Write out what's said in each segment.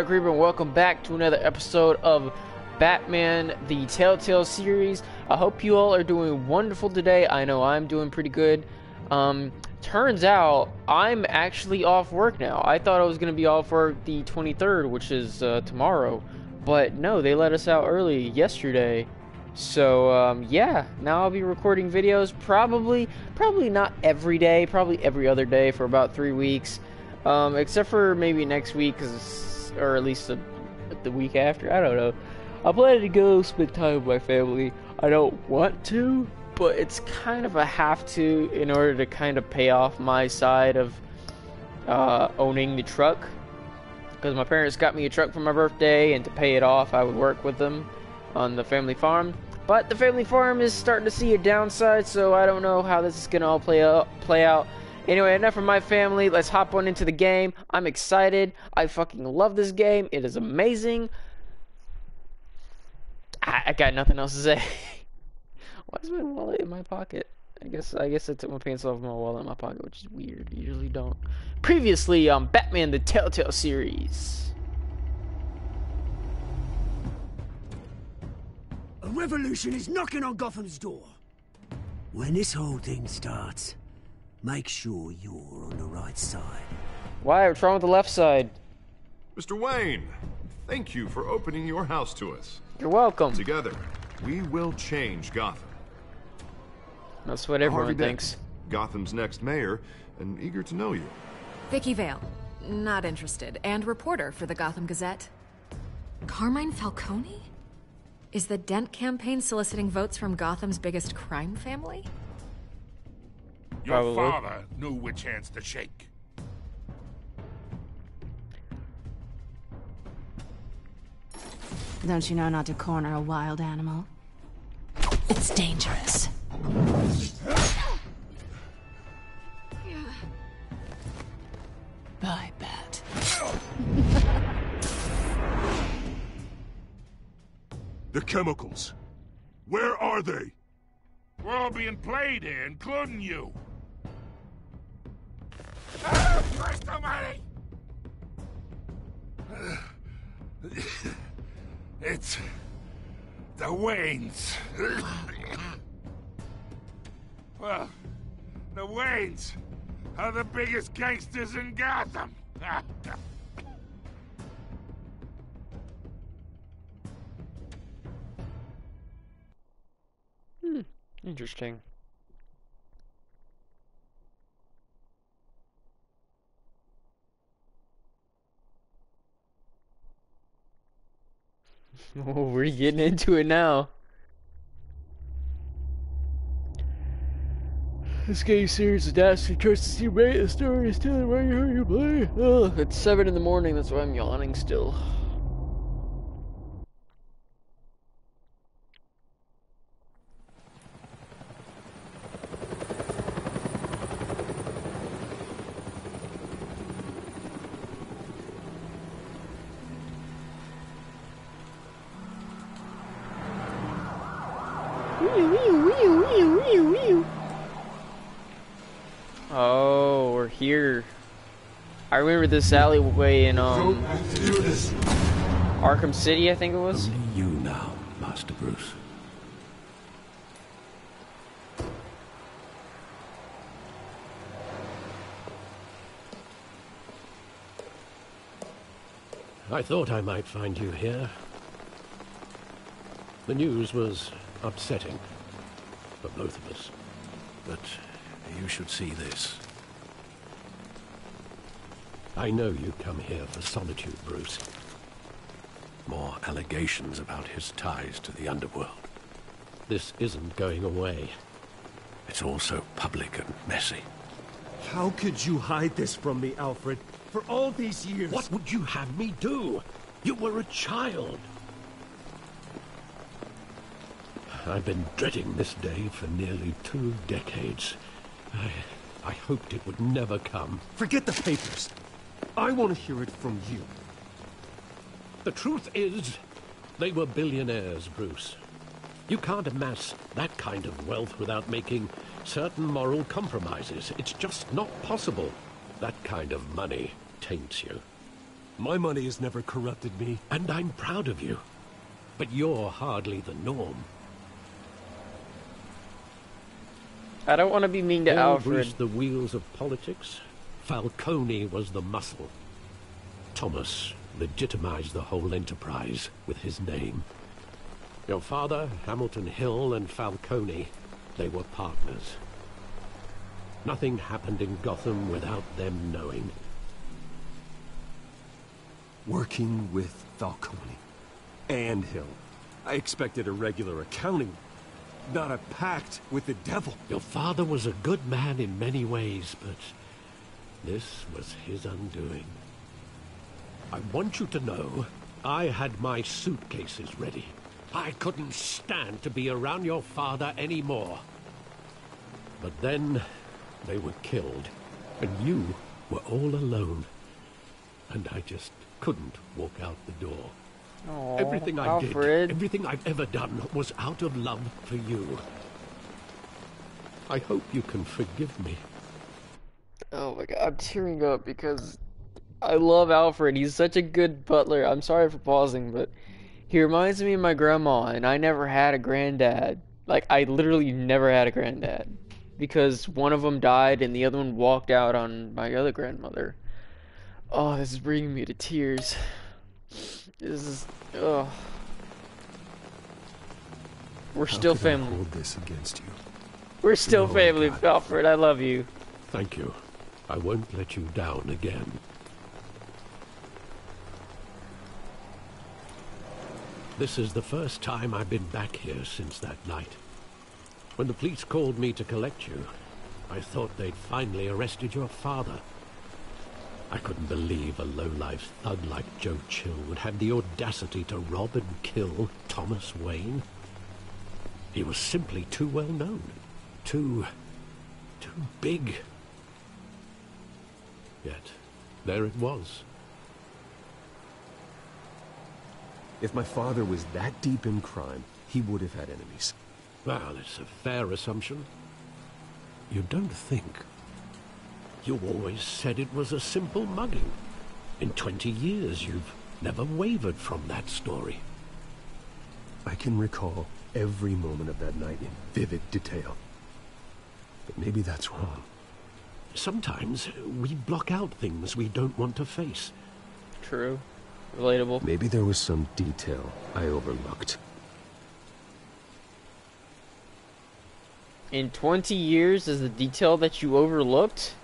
Creeper, and welcome back to another episode of Batman the Telltale series. I hope you all are doing wonderful today. I know I'm doing pretty good. Turns out I'm actually off work now. I thought I was going to be off work the 23rd, which is tomorrow, but no, they let us out early yesterday. So yeah, now I'll be recording videos probably not every day, probably every other day for about 3 weeks, except for maybe next week, or at least the week after. I don't know. I plan to go spend time with my family. I don't want to, but it's kind of a have to in order to kind of pay off my side of owning the truck. Because my parents got me a truck for my birthday, and to pay it off, I would work with them on the family farm. But the family farm is starting to see a downside, so I don't know how this is gonna all play out. Anyway, enough from my family. Let's hop on into the game. I'm excited. I fucking love this game. It is amazing. I got nothing else to say. Why is my wallet in my pocket? I guess I took my pants off my wallet in my pocket, which is weird. I usually don't. Previously on Batman the Telltale series. A revolution is knocking on Gotham's door. When this whole thing starts, make sure you're on the right side. Why? What's wrong with the left side? Mr. Wayne, thank you for opening your house to us. You're welcome. Together, we will change Gotham. That's what everyone Harvey Dent, thinks. Gotham's next mayor, and eager to know you. Vicky Vale, not interested, and reporter for the Gotham Gazette. Carmine Falcone? Is the Dent campaign soliciting votes from Gotham's biggest crime family? Your Probably. father knew which hands to shake. Don't you know not to corner a wild animal? It's dangerous. Bye, Bat. The chemicals. Where are they? We're all being played here, including you. Ah, Christ almighty! It's the Waynes. Well, the Waynes are the biggest gangsters in Gotham. Interesting. Oh, we're getting into it now. This game series is dastardly choice to see right. The story is telling right here you play. Oh, it's 7 in the morning. That's why I'm yawning still. Oh, we're here. I remember this alleyway in Arkham City, I think it was. Only you now, Master Bruce. I thought I might find you here. The news was upsetting for both of us, but you should see this. I know you come here for solitude, Bruce. More allegations about his ties to the underworld. This isn't going away. It's all so public and messy. How could you hide this from me, Alfred? For all these years... What would you have me do? You were a child. I've been dreading this day for nearly 2 decades. I hoped it would never come. Forget the papers. I want to hear it from you. The truth is, they were billionaires, Bruce. You can't amass that kind of wealth without making certain moral compromises. It's just not possible. That kind of money taints you. My money has never corrupted me. And I'm proud of you. But you're hardly the norm. I don't want to be mean to All Alfred. greased the wheels of politics. Falcone was the muscle. Thomas legitimized the whole enterprise with his name. Your father, Hamilton Hill, and Falcone, they were partners. Nothing happened in Gotham without them knowing. Working with Falcone and Hill. I expected a regular accounting, not a pact with the devil. Your father was a good man in many ways, but this was his undoing. I want you to know, I had my suitcases ready. I couldn't stand to be around your father anymore. But then, they were killed, and you were all alone. And I just couldn't walk out the door. Aww, Everything I Alfred. did, everything I've ever done, was out of love for you. I hope you can forgive me. Oh my god, I'm tearing up because I love Alfred. He's such a good butler. I'm sorry for pausing, but he reminds me of my grandma, and I never had a granddad. Like, I literally never had a granddad. Because one of them died and the other one walked out on my other grandmother. Oh, this is bringing me to tears. This is... oh. We're still How could I family. hold this against you? We're still No, family, God. Alfred. I love you. Thank you. I won't let you down again. This is the first time I've been back here since that night. When the police called me to collect you, I thought they'd finally arrested your father. I couldn't believe a low-life thug like Joe Chill would have the audacity to rob and kill Thomas Wayne. He was simply too well known. Too big. Yet, there it was. If my father was that deep in crime, he would have had enemies. Well, it's a fair assumption. You don't think. You always said it was a simple mugging. In 20 years, you've never wavered from that story. I can recall every moment of that night in vivid detail. But maybe that's wrong. Sometimes we block out things we don't want to face. True. Relatable. Maybe there was some detail I overlooked. In 20 years is the detail that you overlooked?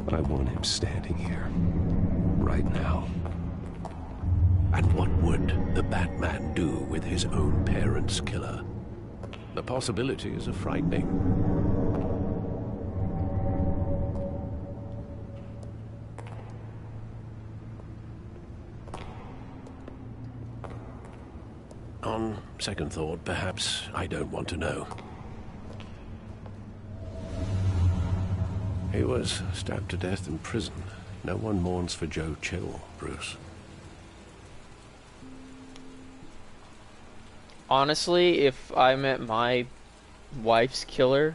I want him standing here. Right now. And what would the Batman do with his own parents' killer? The possibilities are frightening. On second thought, perhaps I don't want to know. He was stabbed to death in prison. No one mourns for Joe Chill, Bruce. Honestly, if I met my wife's killer,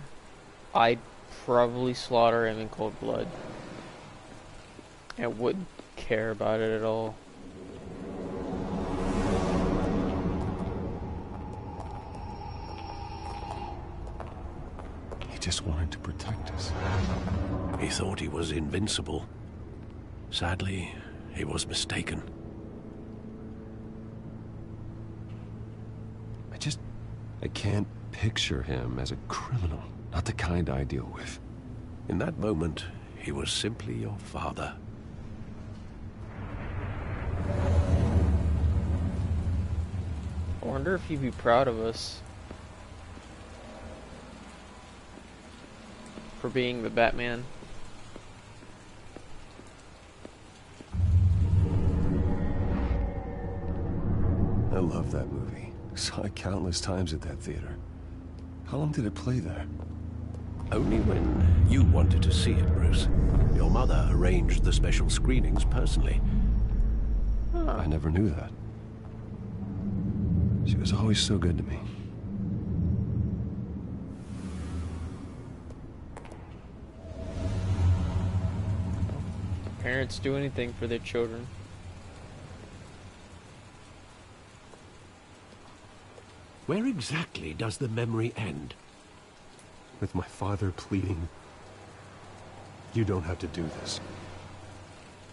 I'd probably slaughter him in cold blood. I wouldn't care about it at all. He just wanted to protect us. He thought he was invincible. Sadly, he was mistaken. I can't picture him as a criminal. Not the kind I deal with. In that moment, he was simply your father. I wonder if he'd be proud of us for being the Batman. I love that movie. Saw it countless times at that theater. How long did it play there? Only when you wanted to see it, Bruce. Your mother arranged the special screenings personally. I never knew that. She was always so good to me. parents do anything for their children. Where exactly does the memory end? With my father pleading, "You don't have to do this."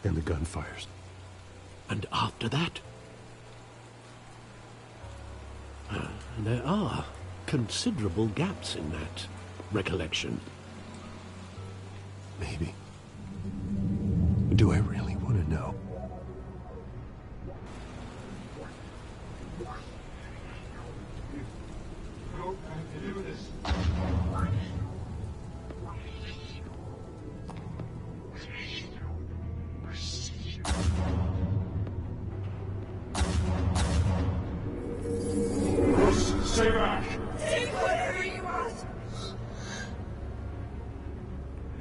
And the gun fires. And after that? There are considerable gaps in that recollection. Maybe. Do I really want to know? Stay back! Take whatever you want.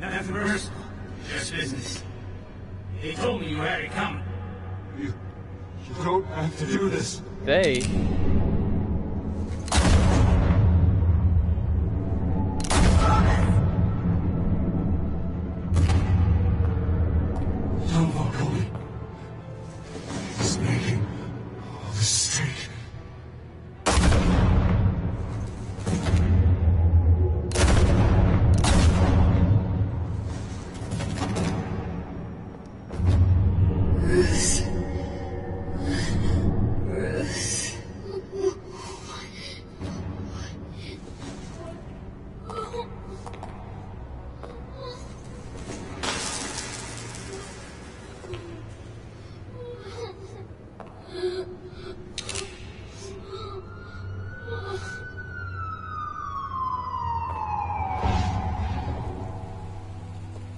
Nothing personal. Just business. They told me you had it coming. You don't have to do this. They. Don't walk away. He's making a mistake.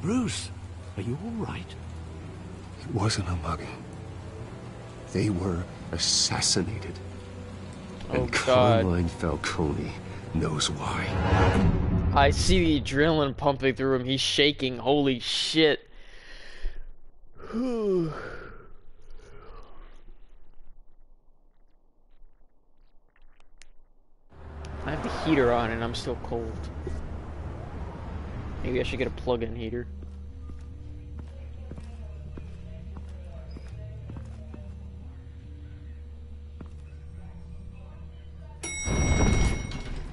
Bruce, are you all right? It wasn't a mugging. They were assassinated. Oh, And God. Carmine Falcone knows why. I see the adrenaline pumping through him. He's shaking. Holy shit. I have the heater on and I'm still cold. Maybe I should get a plug-in heater.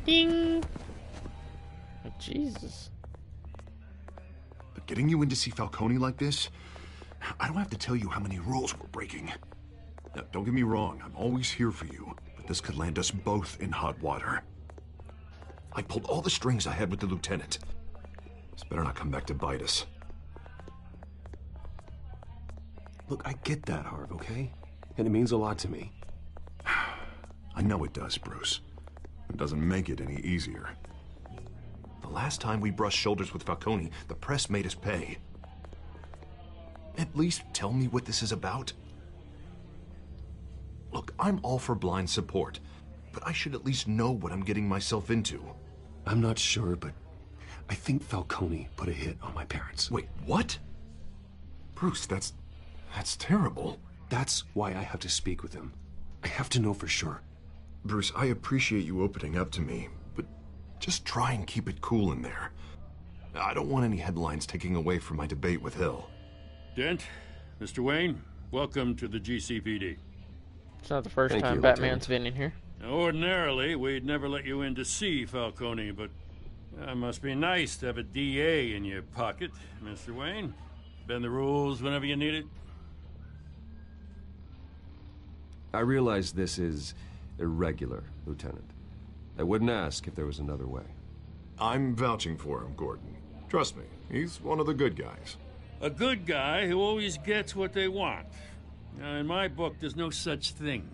Ding! Oh, Jesus. But getting you in to see Falcone like this, I don't have to tell you how many rules we're breaking. Now, don't get me wrong, I'm always here for you, but this could land us both in hot water. I pulled all the strings I had with the lieutenant. This better not come back to bite us. Look, I get that, Harv, okay? And it means a lot to me. I know it does, Bruce. It doesn't make it any easier. The last time we brushed shoulders with Falcone, the press made us pay. At least tell me what this is about. Look, I'm all for blind support, but I should at least know what I'm getting myself into. I'm not sure, but I think Falcone put a hit on my parents. Wait, what? Bruce, that's terrible. That's why I have to speak with him. I have to know for sure. Bruce, I appreciate you opening up to me, but just try and keep it cool in there. I don't want any headlines taking away from my debate with Hill. Dent, Mr. Wayne, welcome to the GCPD. It's not the first Thank time you, Batman's been in here. Now, ordinarily, we'd never let you in to see Falcone, but it must be nice to have a DA in your pocket, Mr. Wayne. Bend the rules whenever you need it. I realize this is irregular, Lieutenant. I wouldn't ask if there was another way. I'm vouching for him, Gordon. Trust me, he's one of the good guys. A good guy who always gets what they want. Now, in my book, there's no such thing.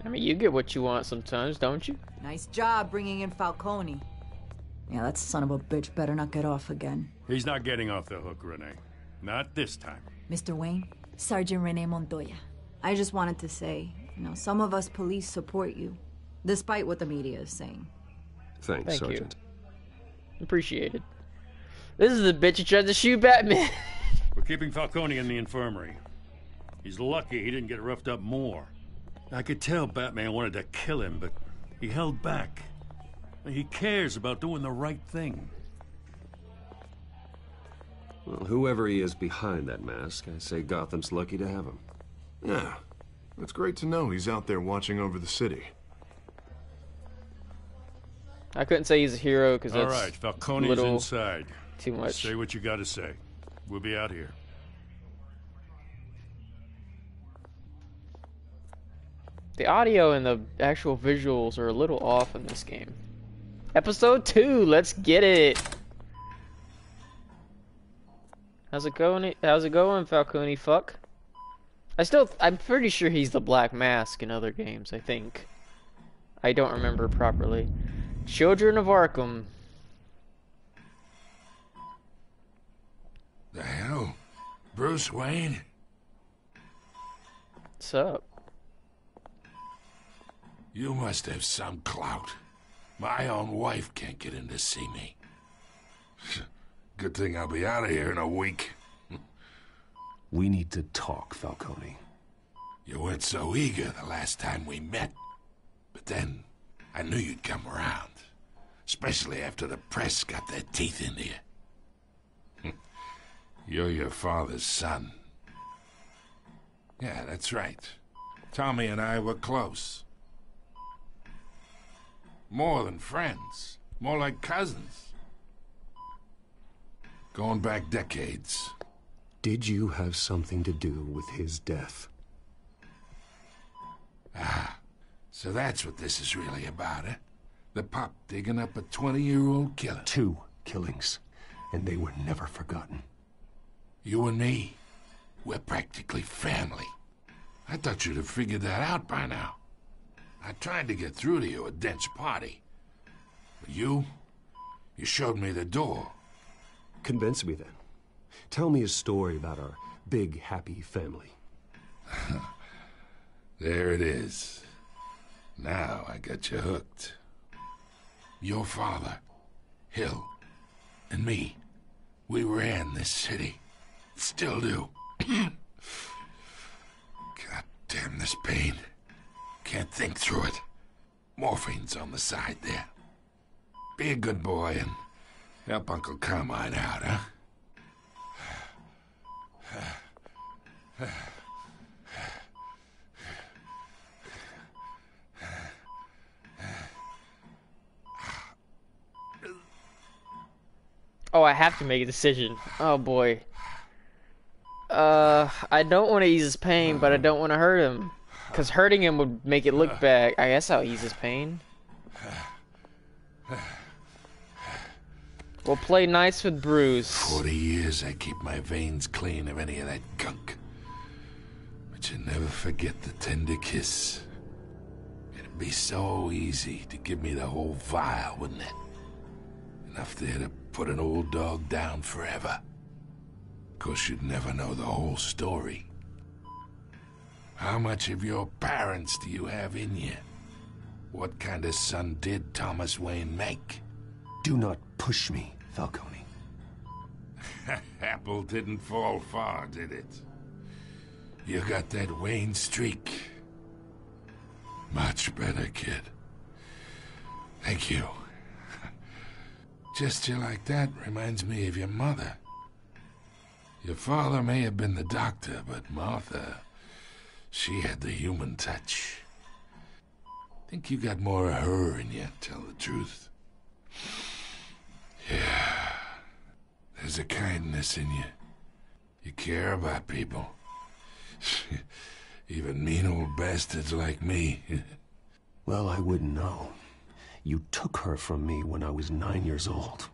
I mean, you get what you want sometimes, don't you? Nice job bringing in Falcone. Yeah, that son of a bitch better not get off again. He's not getting off the hook, Renee. Not this time. Mr. Wayne, Sergeant Renee Montoya. I just wanted to say, some of us police support you, despite what the media is saying. Thanks, Thank Sergeant. you. Appreciated. This is the bitch who tried to shoot Batman. We're keeping Falcone in the infirmary. He's lucky he didn't get roughed up more. I could tell Batman wanted to kill him, but he held back. He cares about doing the right thing. Well, whoever he is behind that mask, I say Gotham's lucky to have him. Yeah, it's great to know he's out there watching over the city. I couldn't say he's a hero because that's all right. Falcone's little inside. too much. Say what you got to say. We'll be out here. The audio and the actual visuals are a little off in this game. Episode 2, let's get it. How's it going? How's it going, Falcone? Fuck. I'm pretty sure he's the Black Mask in other games. I think. I don't remember properly. Children of Arkham. The hell, Bruce Wayne? What's up? You must have some clout. My own wife can't get in to see me. Good thing I'll be out of here in a week. We need to talk, Falcone. You weren't so eager the last time we met. But then, I knew you'd come around. Especially after the press got their teeth into you. You're your father's son. Yeah, that's right. Tommy and I were close. More than friends. More like cousins. Going back decades. Did you have something to do with his death? Ah, so that's what this is really about, eh? The pup digging up a 20-year-old killer. 2 killings, and they were never forgotten. You and me, we're practically family. I thought you'd have figured that out by now. I tried to get through to you at Dent's party. But you showed me the door. Convince me then. Tell me a story about our big, happy family. There it is. Now I got you hooked. Your father, Hill, and me, we ran this city. Still do. God damn this pain. Can't think through it. Morphine's on the side there. Be a good boy and help Uncle Carmine out, huh? Oh, I have to make a decision. Oh boy. I don't want to ease his pain, but I don't want to hurt him. Because hurting him would make it look bad. I guess I'll ease his pain. We'll play nice with Bruce. 40 years I keep my veins clean of any of that gunk. But you never forget the tender kiss. It'd be so easy to give me the whole vial, wouldn't it? Enough there to put an old dog down forever. Of course, you'd never know the whole story. How much of your parents do you have in you? What kind of son did Thomas Wayne make? Do not push me, Falcone. Apple didn't fall far, did it? You got that Wayne streak. Much better, kid. Thank you. Gesture like that reminds me of your mother. Your father may have been the doctor, but Martha, she had the human touch. Think you got more of her in you, tell the truth. Yeah. There's a kindness in you. You care about people. Even mean old bastards like me. Well, I wouldn't know. You took her from me when I was 9 years old.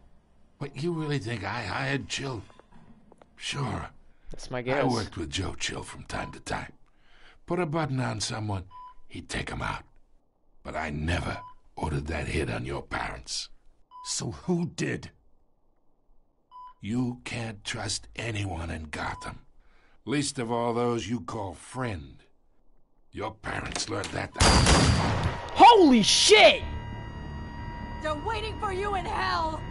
What, you really think I hired Chill? Sure. That's my guess. I worked with Joe Chill from time to time. Put a button on someone, he'd take him out. But I never ordered that hit on your parents. So who did? You can't trust anyone in Gotham. Least of all those you call friend. Your parents learned that. Holy shit! They're waiting for you in hell!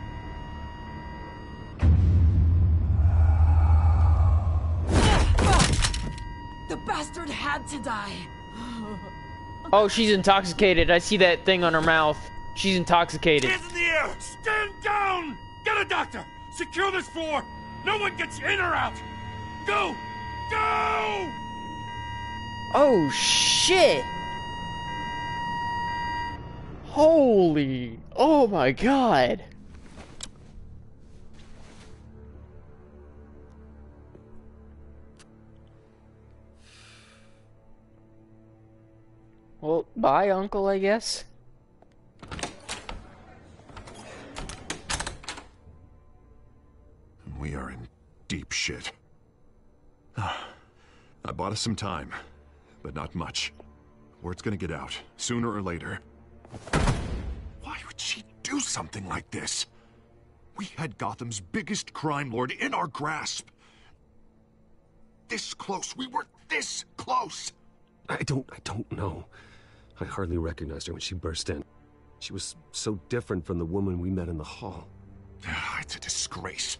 The bastard had to die. Oh, she's intoxicated. I see that thing on her mouth. She's intoxicated. Hands in the air! Stand down! Get a doctor! Secure this floor! No one gets in or out! Go! Go! Oh, shit! Holy... Oh my god! Well, bye, Uncle, I guess. We are in deep shit. I bought us some time, but not much. Word's gonna get out, sooner or later. Why would she do something like this? We had Gotham's biggest crime lord in our grasp. This close. We were this close. I don't know. I hardly recognized her when she burst in. She was so different from the woman we met in the hall. It's a disgrace.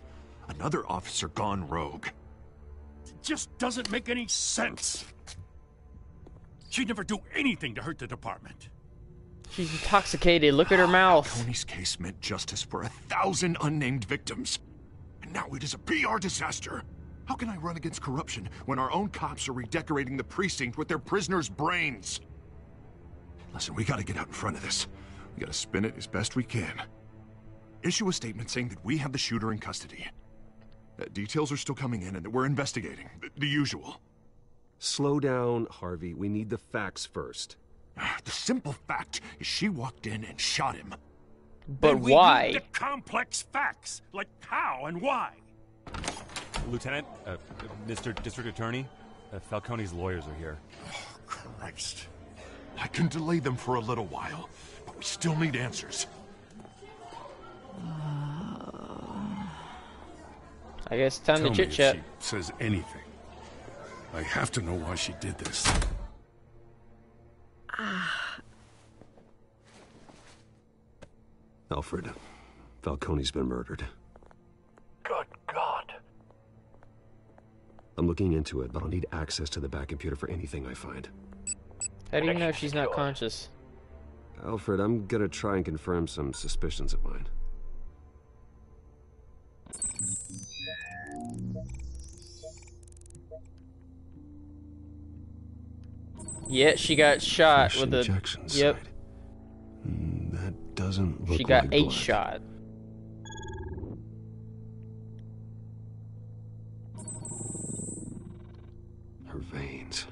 Another officer gone rogue. It just doesn't make any sense. She'd never do anything to hurt the department. She's intoxicated. Look at her mouth. Tony's case meant justice for 1,000 unnamed victims. And now it is a PR disaster. How can I run against corruption when our own cops are redecorating the precinct with their prisoners' brains? Listen, we gotta get out in front of this. We gotta spin it as best we can. Issue a statement saying that we have the shooter in custody. Details are still coming in and that we're investigating. The usual. Slow down, Harvey. We need the facts first. The simple fact is she walked in and shot him. But why? We need the complex facts, like how and why. Lieutenant, Mr. District Attorney, Falcone's lawyers are here. Oh, Christ. I can delay them for a little while, but we still need answers. I guess it's time Tell to me chit-chat. if she says anything. I have to know why she did this. Alfred, Falcone's been murdered. Good God. I'm looking into it, but I'll need access to the back computer for anything I find. How do you know she's not conscious? Alfred, I'm gonna try and confirm some suspicions of mine. Yeah, she got shot with a injection yep. site. That doesn't look She got like 8 blood. shot. Her veins,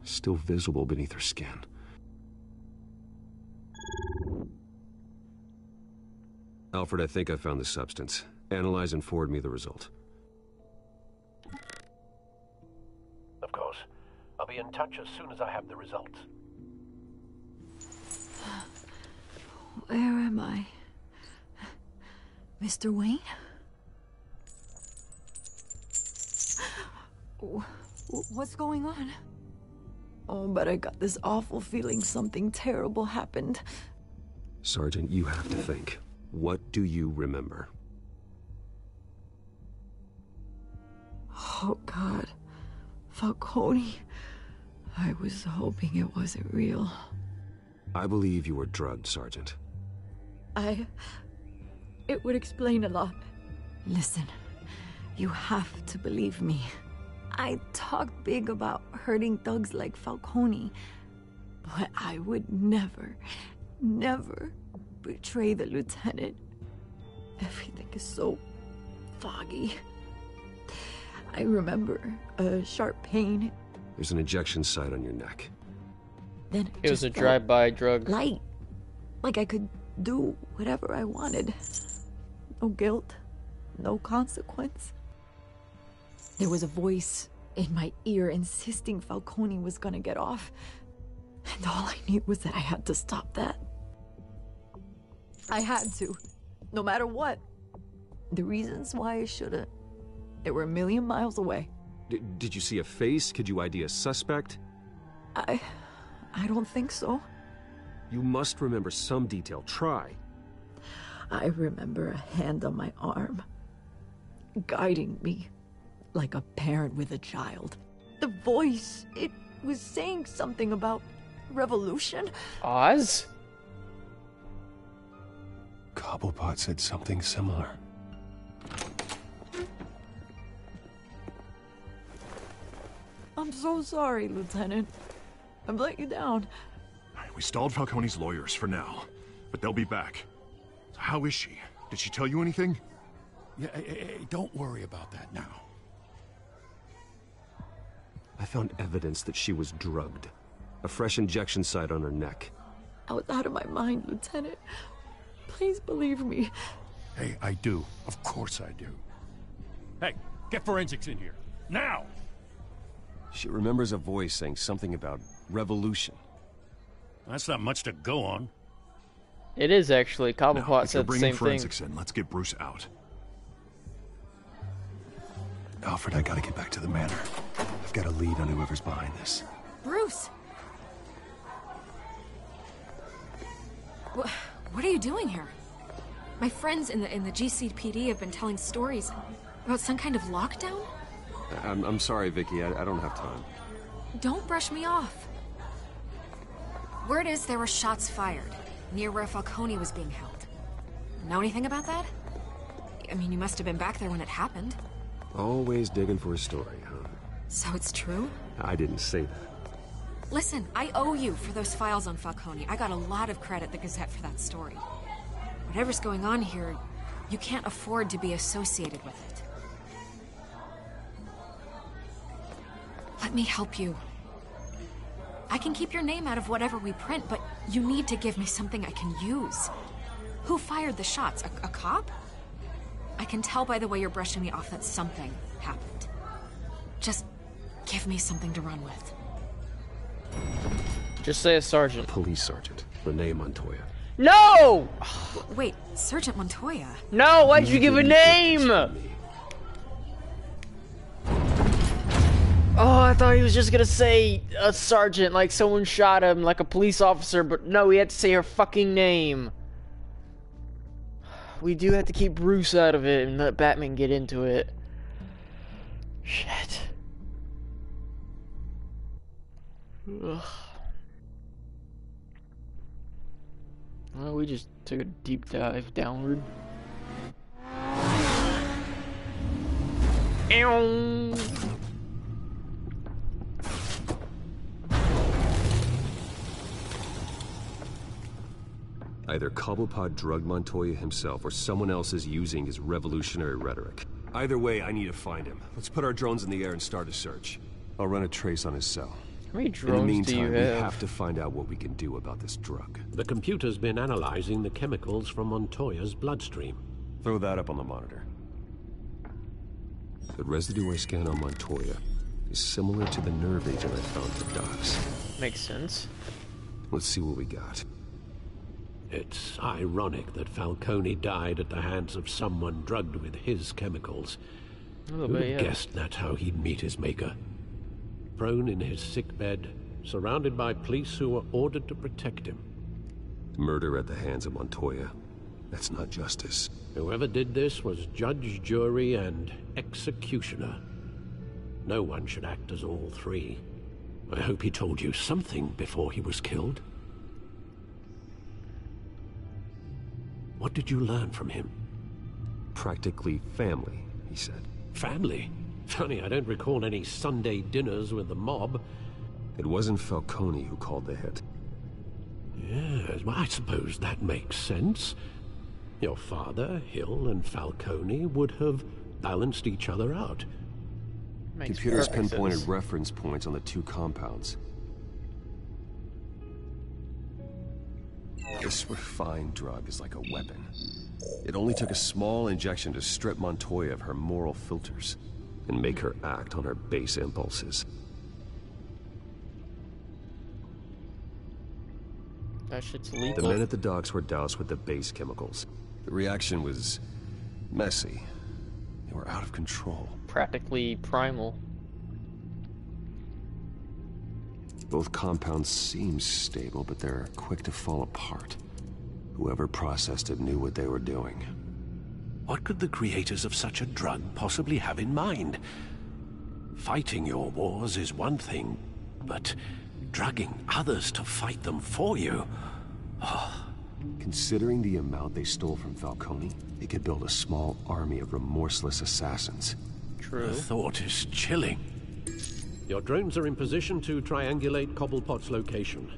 still visible beneath her skin. Alfred, I think I found the substance. Analyze and forward me the result. Of course. I'll be in touch as soon as I have the results. Where am I? Mr. Wayne? What's going on? Oh, but I got this awful feeling something terrible happened. Sergeant, you have to think. What do you remember? Oh, God. Falcone. I was hoping it wasn't real. I believe you were drugged, Sergeant. It would explain a lot. Listen, you have to believe me. I talk big about hurting thugs like Falcone, but I would never, never betray the lieutenant. Everything is so foggy. I remember a sharp pain. There's an injection site on your neck. Then It was a drive-by drug. Light. Like I could do whatever I wanted. No guilt, no consequence. There was a voice in my ear insisting Falcone was gonna get off. And all I knew was that I had to stop that. I had to, no matter what. The reasons why I shouldn't, they were a million miles away. Did you see a face? Could you ID a suspect? I don't think so. You must remember some detail. Try. I remember a hand on my arm, guiding me like a parent with a child. The voice, it was saying something about revolution. Oz? Cobblepot said something similar. I'm so sorry, Lieutenant. I've let you down. We stalled Falcone's lawyers for now, but they'll be back. So how is she? Did she tell you anything? Yeah, hey, don't worry about that now. I found evidence that she was drugged. A fresh injection site on her neck. I was out of my mind, Lieutenant. Please believe me. Hey, I do. Of course I do. Hey, get forensics in here. Now! She remembers a voice saying something about revolution. That's not much to go on. It is actually. Cobblepot said the same thing. Forensics in, let's get Bruce out. Alfred, I gotta get back to the manor. I've got a lead on whoever's behind this. Bruce! What are you doing here? My friends in the GCPD have been telling stories about some kind of lockdown? I'm sorry, Vicky. I don't have time. Don't brush me off. Word is there were shots fired near where Falcone was being held. Know anything about that? I mean, you must have been back there when it happened. Always digging for a story, huh? So it's true? I didn't say that. Listen, I owe you for those files on Falcone. I got a lot of credit at the Gazette for that story. Whatever's going on here, you can't afford to be associated with it. Let me help you. I can keep your name out of whatever we print, but you need to give me something I can use. Who fired the shots? A cop? I can tell by the way you're brushing me off that something happened. Just give me something to run with. Just say a sergeant. Police sergeant, Renee Montoya. No! Wait, Sergeant Montoya? No, why'd you give a name? Oh, I thought he was just gonna say a sergeant, like someone shot him, like a police officer, but no, he had to say her fucking name. We do have to keep Bruce out of it and let Batman get into it. Shit. Ugh. Well, we just took a deep dive downward. Ew. Either Cobblepot drugged Montoya himself, or someone else is using his revolutionary rhetoric. Either way, I need to find him. Let's put our drones in the air and start a search. I'll run a trace on his cell. How many drones do you have? In the meantime, we have to find out what we can do about this drug. The computer's been analyzing the chemicals from Montoya's bloodstream. Throw that up on the monitor. The residue I scan on Montoya is similar to the nerve agent I found for Docs. Makes sense. Let's see what we got. It's ironic that Falcone died at the hands of someone drugged with his chemicals. Who'd have guessed that's how he'd meet his maker? Prone in his sickbed, surrounded by police who were ordered to protect him. Murder at the hands of Montoya. That's not justice. Whoever did this was judge, jury, and executioner. No one should act as all three. I hope he told you something before he was killed. What did you learn from him? Practically family, he said. Family? Funny, I don't recall any Sunday dinners with the mob. It wasn't Falcone who called the hit. Yes, well, I suppose that makes sense. Your father, Hill, and Falcone would have balanced each other out. Computers pinpointed reference points on the two compounds. This refined drug is like a weapon. It only took a small injection to strip Montoya of her moral filters and make her act on her base impulses. That shit's lethal. The men at the docks were doused with the base chemicals. The reaction was messy. They were out of control. Practically primal. Both compounds seem stable, but they're quick to fall apart. Whoever processed it knew what they were doing. What could the creators of such a drug possibly have in mind? Fighting your wars is one thing, but drugging others to fight them for you? Oh. Considering the amount they stole from Falcone, they could build a small army of remorseless assassins. True. The thought is chilling. Your drones are in position to triangulate Cobblepot's location.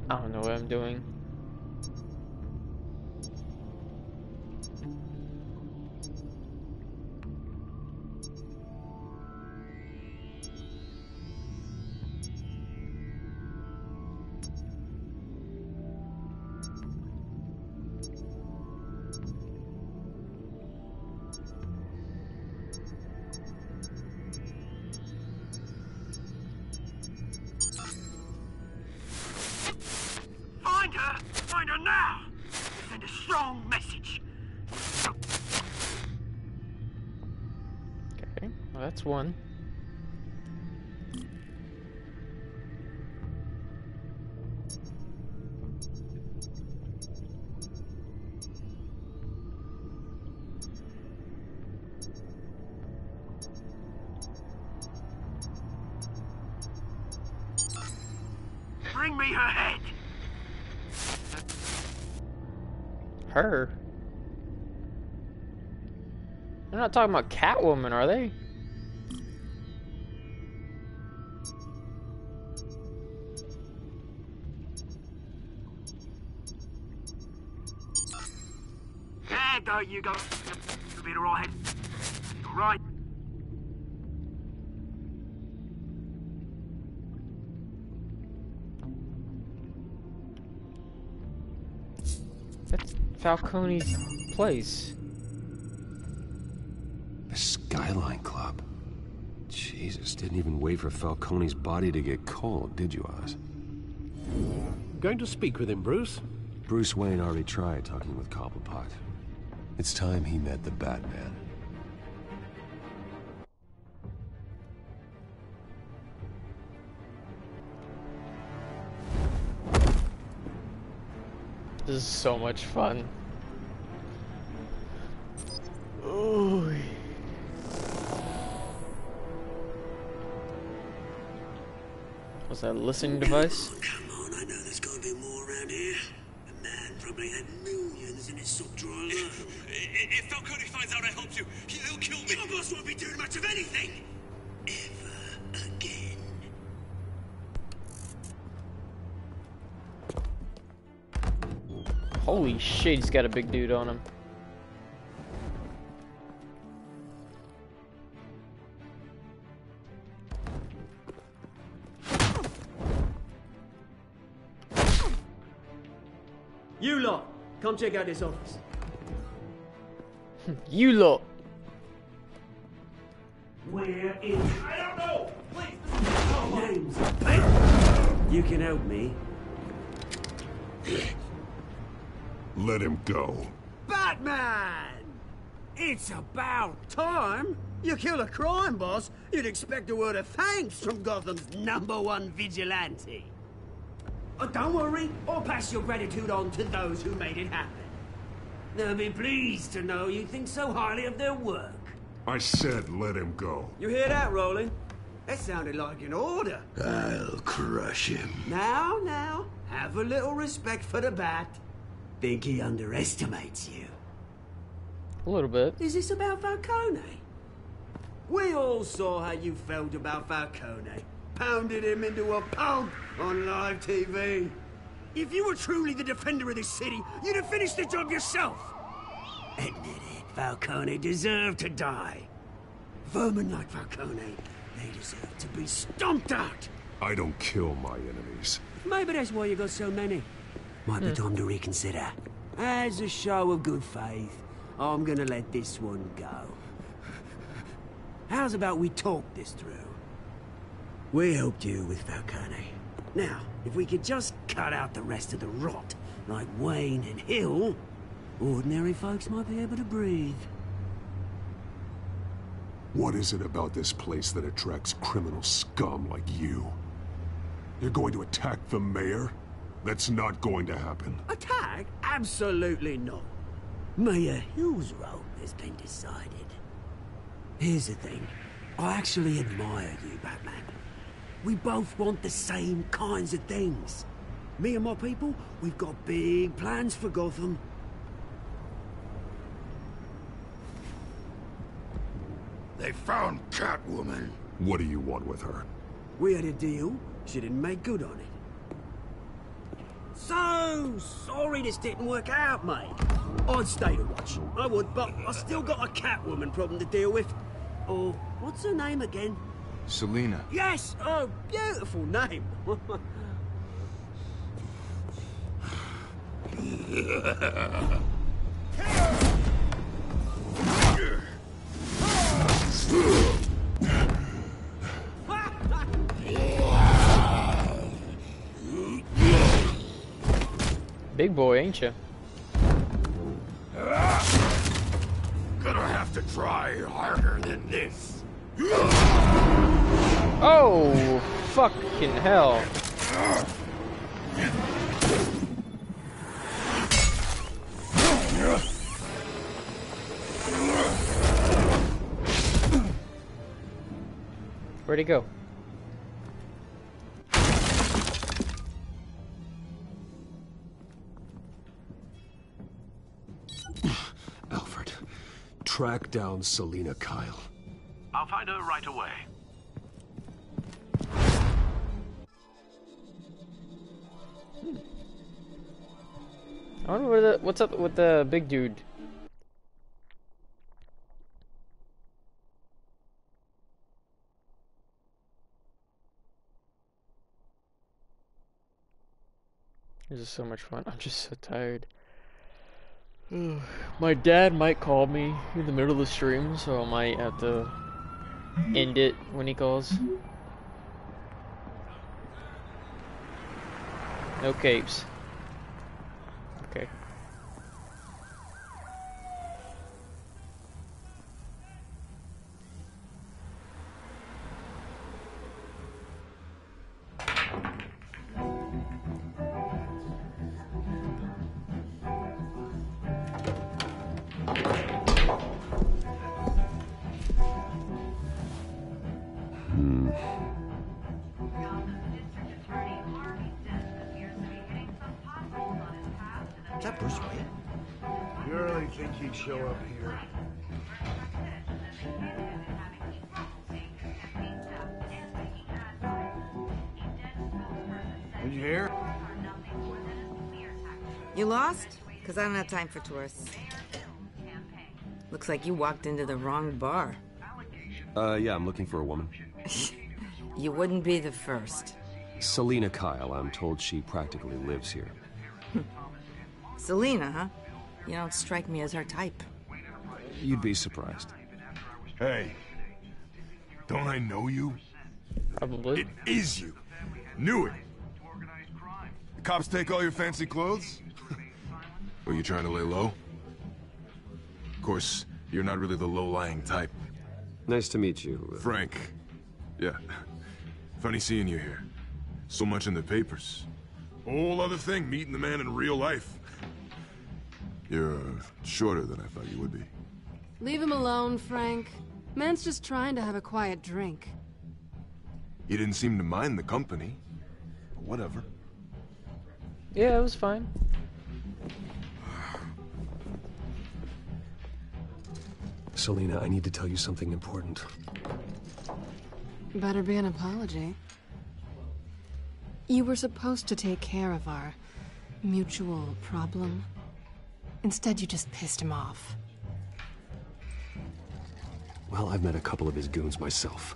I don't know what I'm doing. Find her now! Send a strong message. Okay, well, that's one. Bring me her head! Her? They're not talking about Catwoman, are they? Yeah, don't you go. You'll be alright. Alright. That's Falcone's place. The Skyline Club. Jesus, didn't even wait for Falcone's body to get cold, did you, Oz? Going to speak with him, Bruce? Bruce Wayne already tried talking with Cobblepot. It's time he met the Batman. This is so much fun. Ooh. What's that, listening device? Come on, I know there's gonna be more around here. The man probably had millions in his sock drawer alone. If Falcone finds out I helped you, he'll kill me. Your boss won't be doing much of anything. Ever again. Holy shit, he's got a big dude on him. You lot, come check out this office. You lot. Where is... I don't know! Please! Name's Ben. You can help me. Let him go. Batman! It's about time. You kill a crime boss, you'd expect a word of thanks from Gotham's #1 vigilante. Oh, don't worry, I'll pass your gratitude on to those who made it happen. They'll be pleased to know you think so highly of their work. I said let him go. You hear that, Roland? That sounded like an order. I'll crush him. Now, have a little respect for the Bat. Think he underestimates you. A little bit. Is this about Falcone? We all saw how you felt about Falcone. Pounded him into a pulp on live TV. If you were truly the defender of this city, you'd have finished the job yourself. Admit it, Falcone deserved to die. Vermin like Falcone, they deserve to be stomped out. I don't kill my enemies. Maybe that's why you got so many. Might be time to reconsider. As a show of good faith, I'm gonna let this one go. How's about we talk this through? We helped you with Falcone. Now, if we could just cut out the rest of the rot, like Wayne and Hill, ordinary folks might be able to breathe. What is it about this place that attracts criminal scum like you? You're going to attack the mayor? That's not going to happen. Attack? Absolutely not. Mayor Hill's role has been decided. Here's the thing. I actually admire you, Batman. We both want the same kinds of things. Me and my people, we've got big plans for Gotham. They found Catwoman. What do you want with her? We had a deal. She didn't make good on it. So sorry this didn't work out, mate. I'd stay to watch. I would, but I still got a Catwoman problem to deal with. Oh, what's her name again? Selina. Yes! Oh, beautiful name. Big boy, ain't you? Gonna have to try harder than this. Oh, fucking hell. Where'd he go? Alfred, track down Selina Kyle. I'll find her right away. I wonder what's up with the big dude. This is so much fun. I'm just so tired. My dad might call me in the middle of the stream, so I might have to end it when he calls. No capes. Okay. Is that Bruce Wayne? You really think he'd show up here? Did you hear? You lost? Because I don't have time for tourists. Looks like you walked into the wrong bar. Yeah, I'm looking for a woman. You wouldn't be the first. Selina Kyle, I'm told she practically lives here. Selina, huh? You don't strike me as her type. You'd be surprised. Hey, don't I know you? Probably. It is you. Knew it. The cops take all your fancy clothes? Are you trying to lay low? Of course, you're not really the low-lying type. Nice to meet you. Frank. Yeah. Funny seeing you here. So much in the papers. Whole other thing, meeting the man in real life. You're shorter than I thought you would be. Leave him alone, Frank. Man's just trying to have a quiet drink. You didn't seem to mind the company. But whatever. Yeah, it was fine. Selina, I need to tell you something important. Better be an apology. You were supposed to take care of our mutual problem. Instead, you just pissed him off. Well, I've met a couple of his goons myself.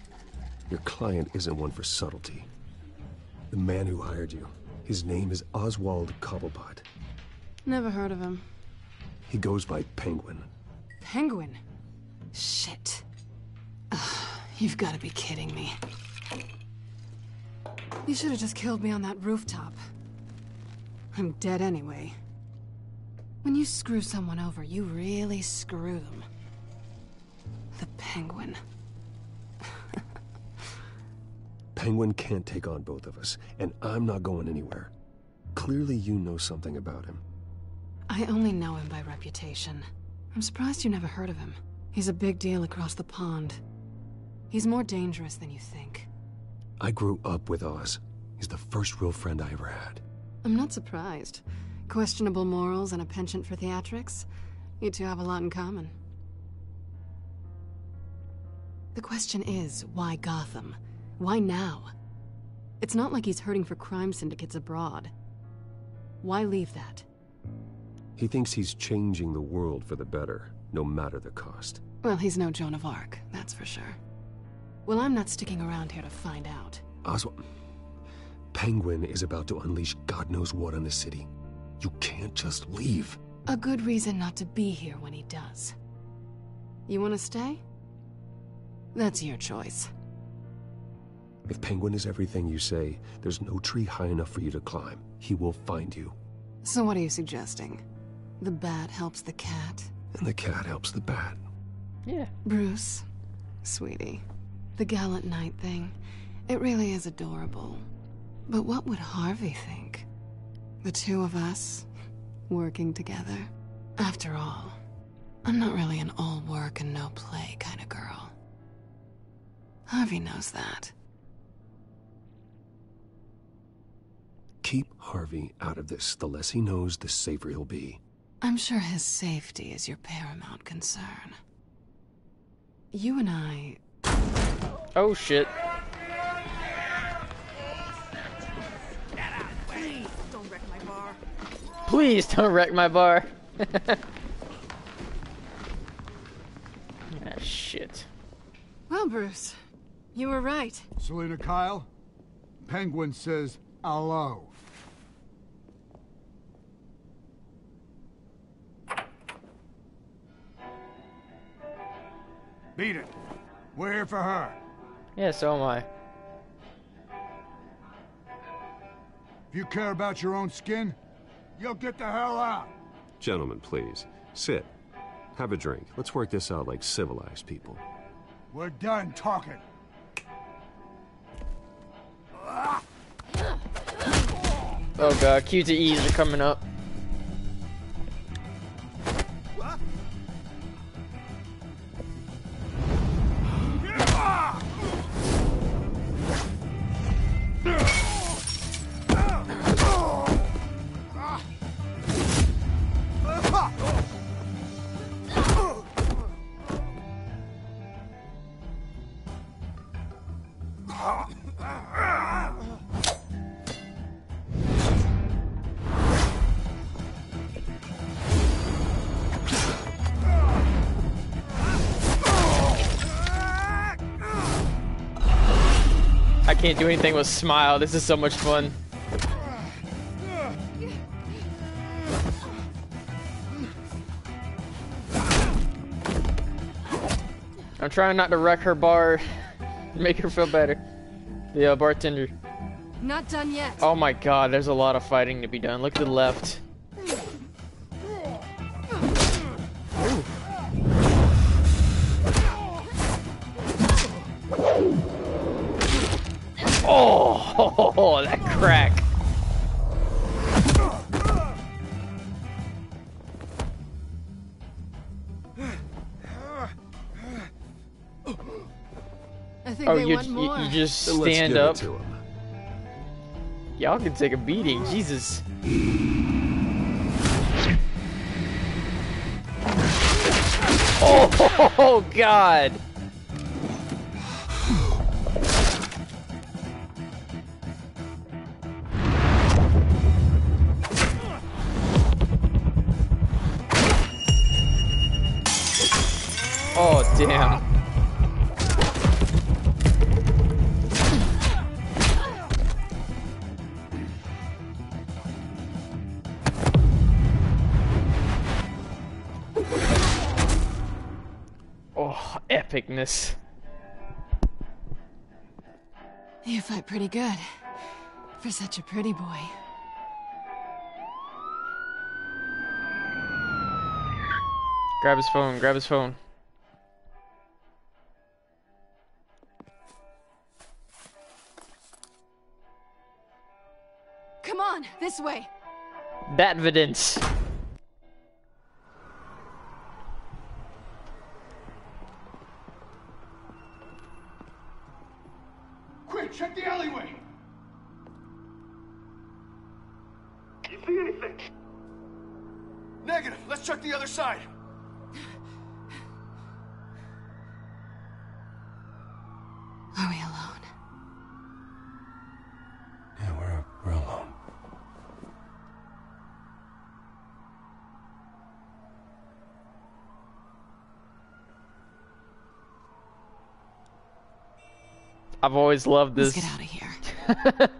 Your client isn't one for subtlety. The man who hired you, his name is Oswald Cobblepot. Never heard of him. He goes by Penguin. Penguin? Shit. Ugh, you've got to be kidding me. You should have just killed me on that rooftop. I'm dead anyway. When you screw someone over, you really screw them. The Penguin. Penguin can't take on both of us, and I'm not going anywhere. Clearly you know something about him. I only know him by reputation. I'm surprised you never heard of him. He's a big deal across the pond. He's more dangerous than you think. I grew up with Oz. He's the first real friend I ever had. I'm not surprised. Questionable morals and a penchant for theatrics. You two have a lot in common. The question is, why Gotham? Why now? It's not like he's hurting for crime syndicates abroad. Why leave that? He thinks he's changing the world for the better, no matter the cost. Well, he's no Joan of Arc, that's for sure. Well, I'm not sticking around here to find out. Oswald, Penguin is about to unleash God knows what on the city. You can't just leave. A good reason not to be here when he does. You want to stay? That's your choice. If Penguin is everything you say, there's no tree high enough for you to climb. He will find you. So what are you suggesting? The bat helps the cat? And the cat helps the bat. Yeah. Bruce, sweetie, the gallant knight thing, it really is adorable. But what would Harvey think? The two of us, working together? After all, I'm not really an all work and no play kind of girl. Harvey knows that. Keep Harvey out of this. The less he knows, the safer he'll be. I'm sure his safety is your paramount concern. You and I... Oh, shit. Please, don't wreck my bar. Please don't wreck my bar. Ah, shit. Well, Bruce, you were right. Selina Kyle, Penguin says hello. Beat it. We're here for her. Yeah, so am I. If you care about your own skin, you'll get the hell out. Gentlemen, please. Sit. Have a drink. Let's work this out like civilized people. We're done talking. Oh god, QTEs are coming up. I can't do anything but smile. This is so much fun. I'm trying not to wreck her bar. Make her feel better. The bartender. Not done yet. Oh my god, there's a lot of fighting to be done. Look to the left. Oh, that crack. I think Oh, they you want more. you just Then let's stand give it up. to him. Y'all can take a beating, Jesus. Oh God. Oh damn. Oh, epicness. You fight pretty good. For such a pretty boy. Grab his phone, grab his phone. Come on, this way. Batvidence. check the alleyway! You see anything? Negative. Let's check the other side. Are we alone? Yeah, we're alone. I've always loved this. Let's get out of here.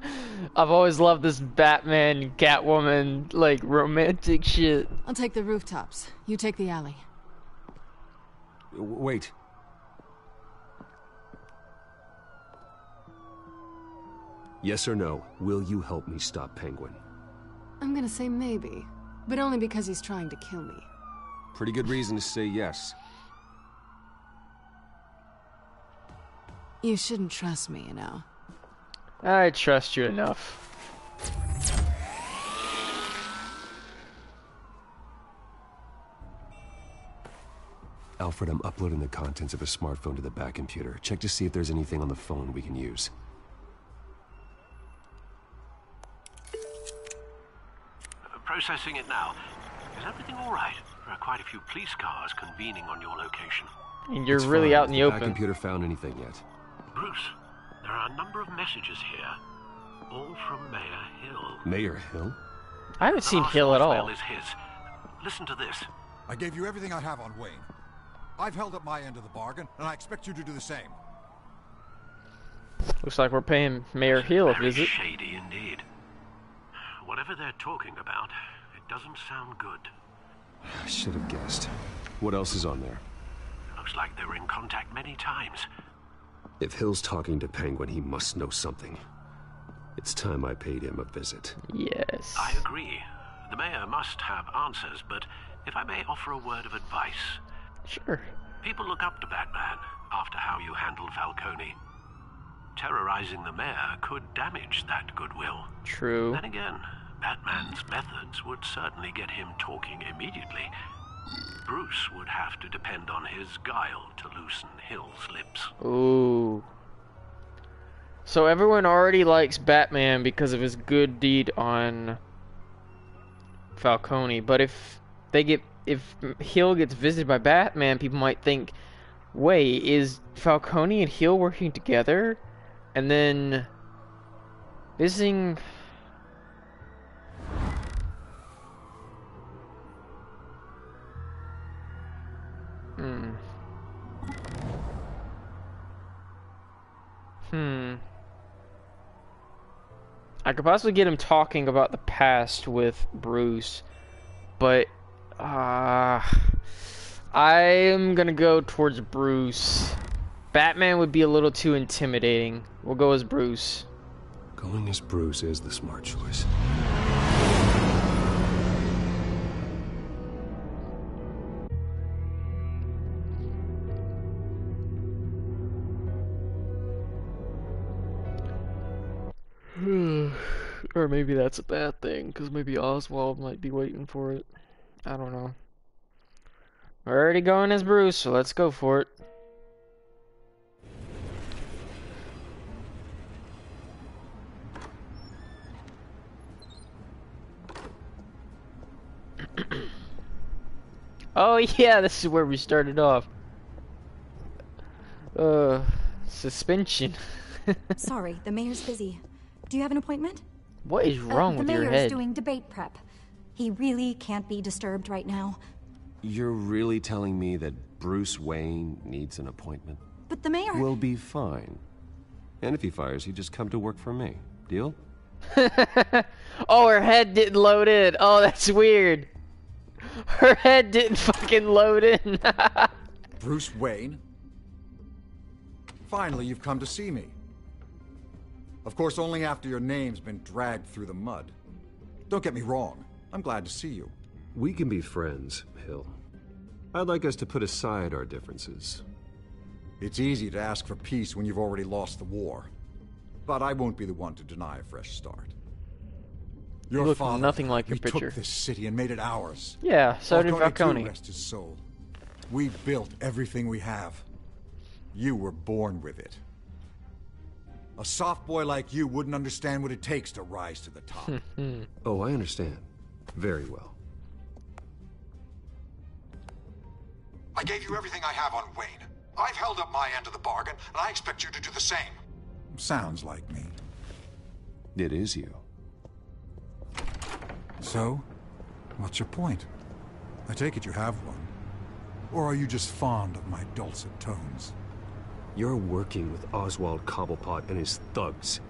I've always loved this Batman, Catwoman, like, romantic shit. I'll take the rooftops. You take the alley. Wait. Yes or no, will you help me stop Penguin? I'm gonna say maybe, but only because he's trying to kill me. Pretty good reason to say yes. You shouldn't trust me, you know. I trust you enough. Alfred, I'm uploading the contents of a smartphone to the back computer. Check to see if there's anything on the phone we can use. Processing it now. Is everything all right? There are quite a few police cars convening on your location. And you're It's really fine. out in the Has open. back computer found anything yet? Bruce, there are a number of messages here, all from Mayor Hill. Mayor Hill? I haven't seen Hill at all. Is his. Listen to this. I gave you everything I have on Wayne. I've held up my end of the bargain, and I expect you to do the same. Looks like we're paying Mayor Hill a Very visit. shady indeed. Whatever they're talking about, it doesn't sound good. I should have guessed. What else is on there? Looks like they were in contact many times. If Hill's talking to Penguin, he must know something. It's time I paid him a visit. Yes. I agree. The mayor must have answers, but if I may offer a word of advice. Sure. People look up to Batman after how you handled Falcone. Terrorizing the mayor could damage that goodwill. True. Then again, Batman's methods would certainly get him talking immediately. Bruce would have to depend on his guile to loosen Hill's lips. Ooh. So everyone already likes Batman because of his good deed on Falcone, but if Hill gets visited by Batman, people might think, wait, is Falcone and Hill working together? And then visiting... I could possibly get him talking about the past with Bruce, but I'm gonna go towards Bruce. Batman would be a little too intimidating. We'll go as Bruce. Going as Bruce is the smart choice. Or maybe that's a bad thing, because maybe Oswald might be waiting for it. I don't know. We're already going as Bruce, so let's go for it. Oh yeah, this is where we started off. Suspension. Sorry, the mayor's busy. Do you have an appointment? What is wrong with your The head? mayor's doing debate prep. He really can't be disturbed right now. You're really telling me that Bruce Wayne needs an appointment? But the mayor... We'll be fine. And if he fires, he'd just come to work for me. Deal? Oh, her head didn't load in. Oh, that's weird. Her head didn't fucking load in. Bruce Wayne? Finally, you've come to see me. Of course, only after your name's been dragged through the mud. Don't get me wrong. I'm glad to see you. We can be friends, Hill. I'd like us to put aside our differences. It's easy to ask for peace when you've already lost the war. But I won't be the one to deny a fresh start. You look nothing like your he picture. took this city and made it ours. Yeah, so did Falcone. Too, rest his soul. We built everything we have. You were born with it. A soft boy like you wouldn't understand what it takes to rise to the top. Oh, I understand. Very well. I gave you everything I have on Wayne. I've held up my end of the bargain, and I expect you to do the same. Sounds like me. It is you. So, what's your point? I take it you have one. Or are you just fond of my dulcet tones? You're working with Oswald Cobblepot and his thugs.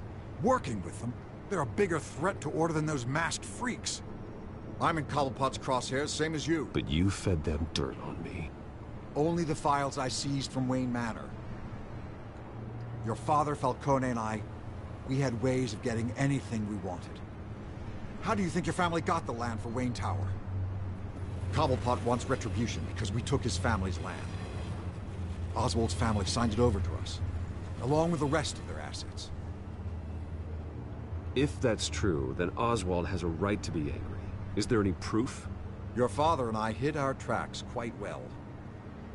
Working with them? They're a bigger threat to order than those masked freaks. I'm in Cobblepot's crosshairs, same as you. But you fed them dirt on me. Only the files I seized from Wayne Manor. Your father, Falcone, and I, we had ways of getting anything we wanted. How do you think your family got the land for Wayne Tower? Cobblepot wants retribution because we took his family's land. Oswald's family signed it over to us, along with the rest of their assets. If that's true, then Oswald has a right to be angry. Is there any proof? Your father and I hid our tracks quite well.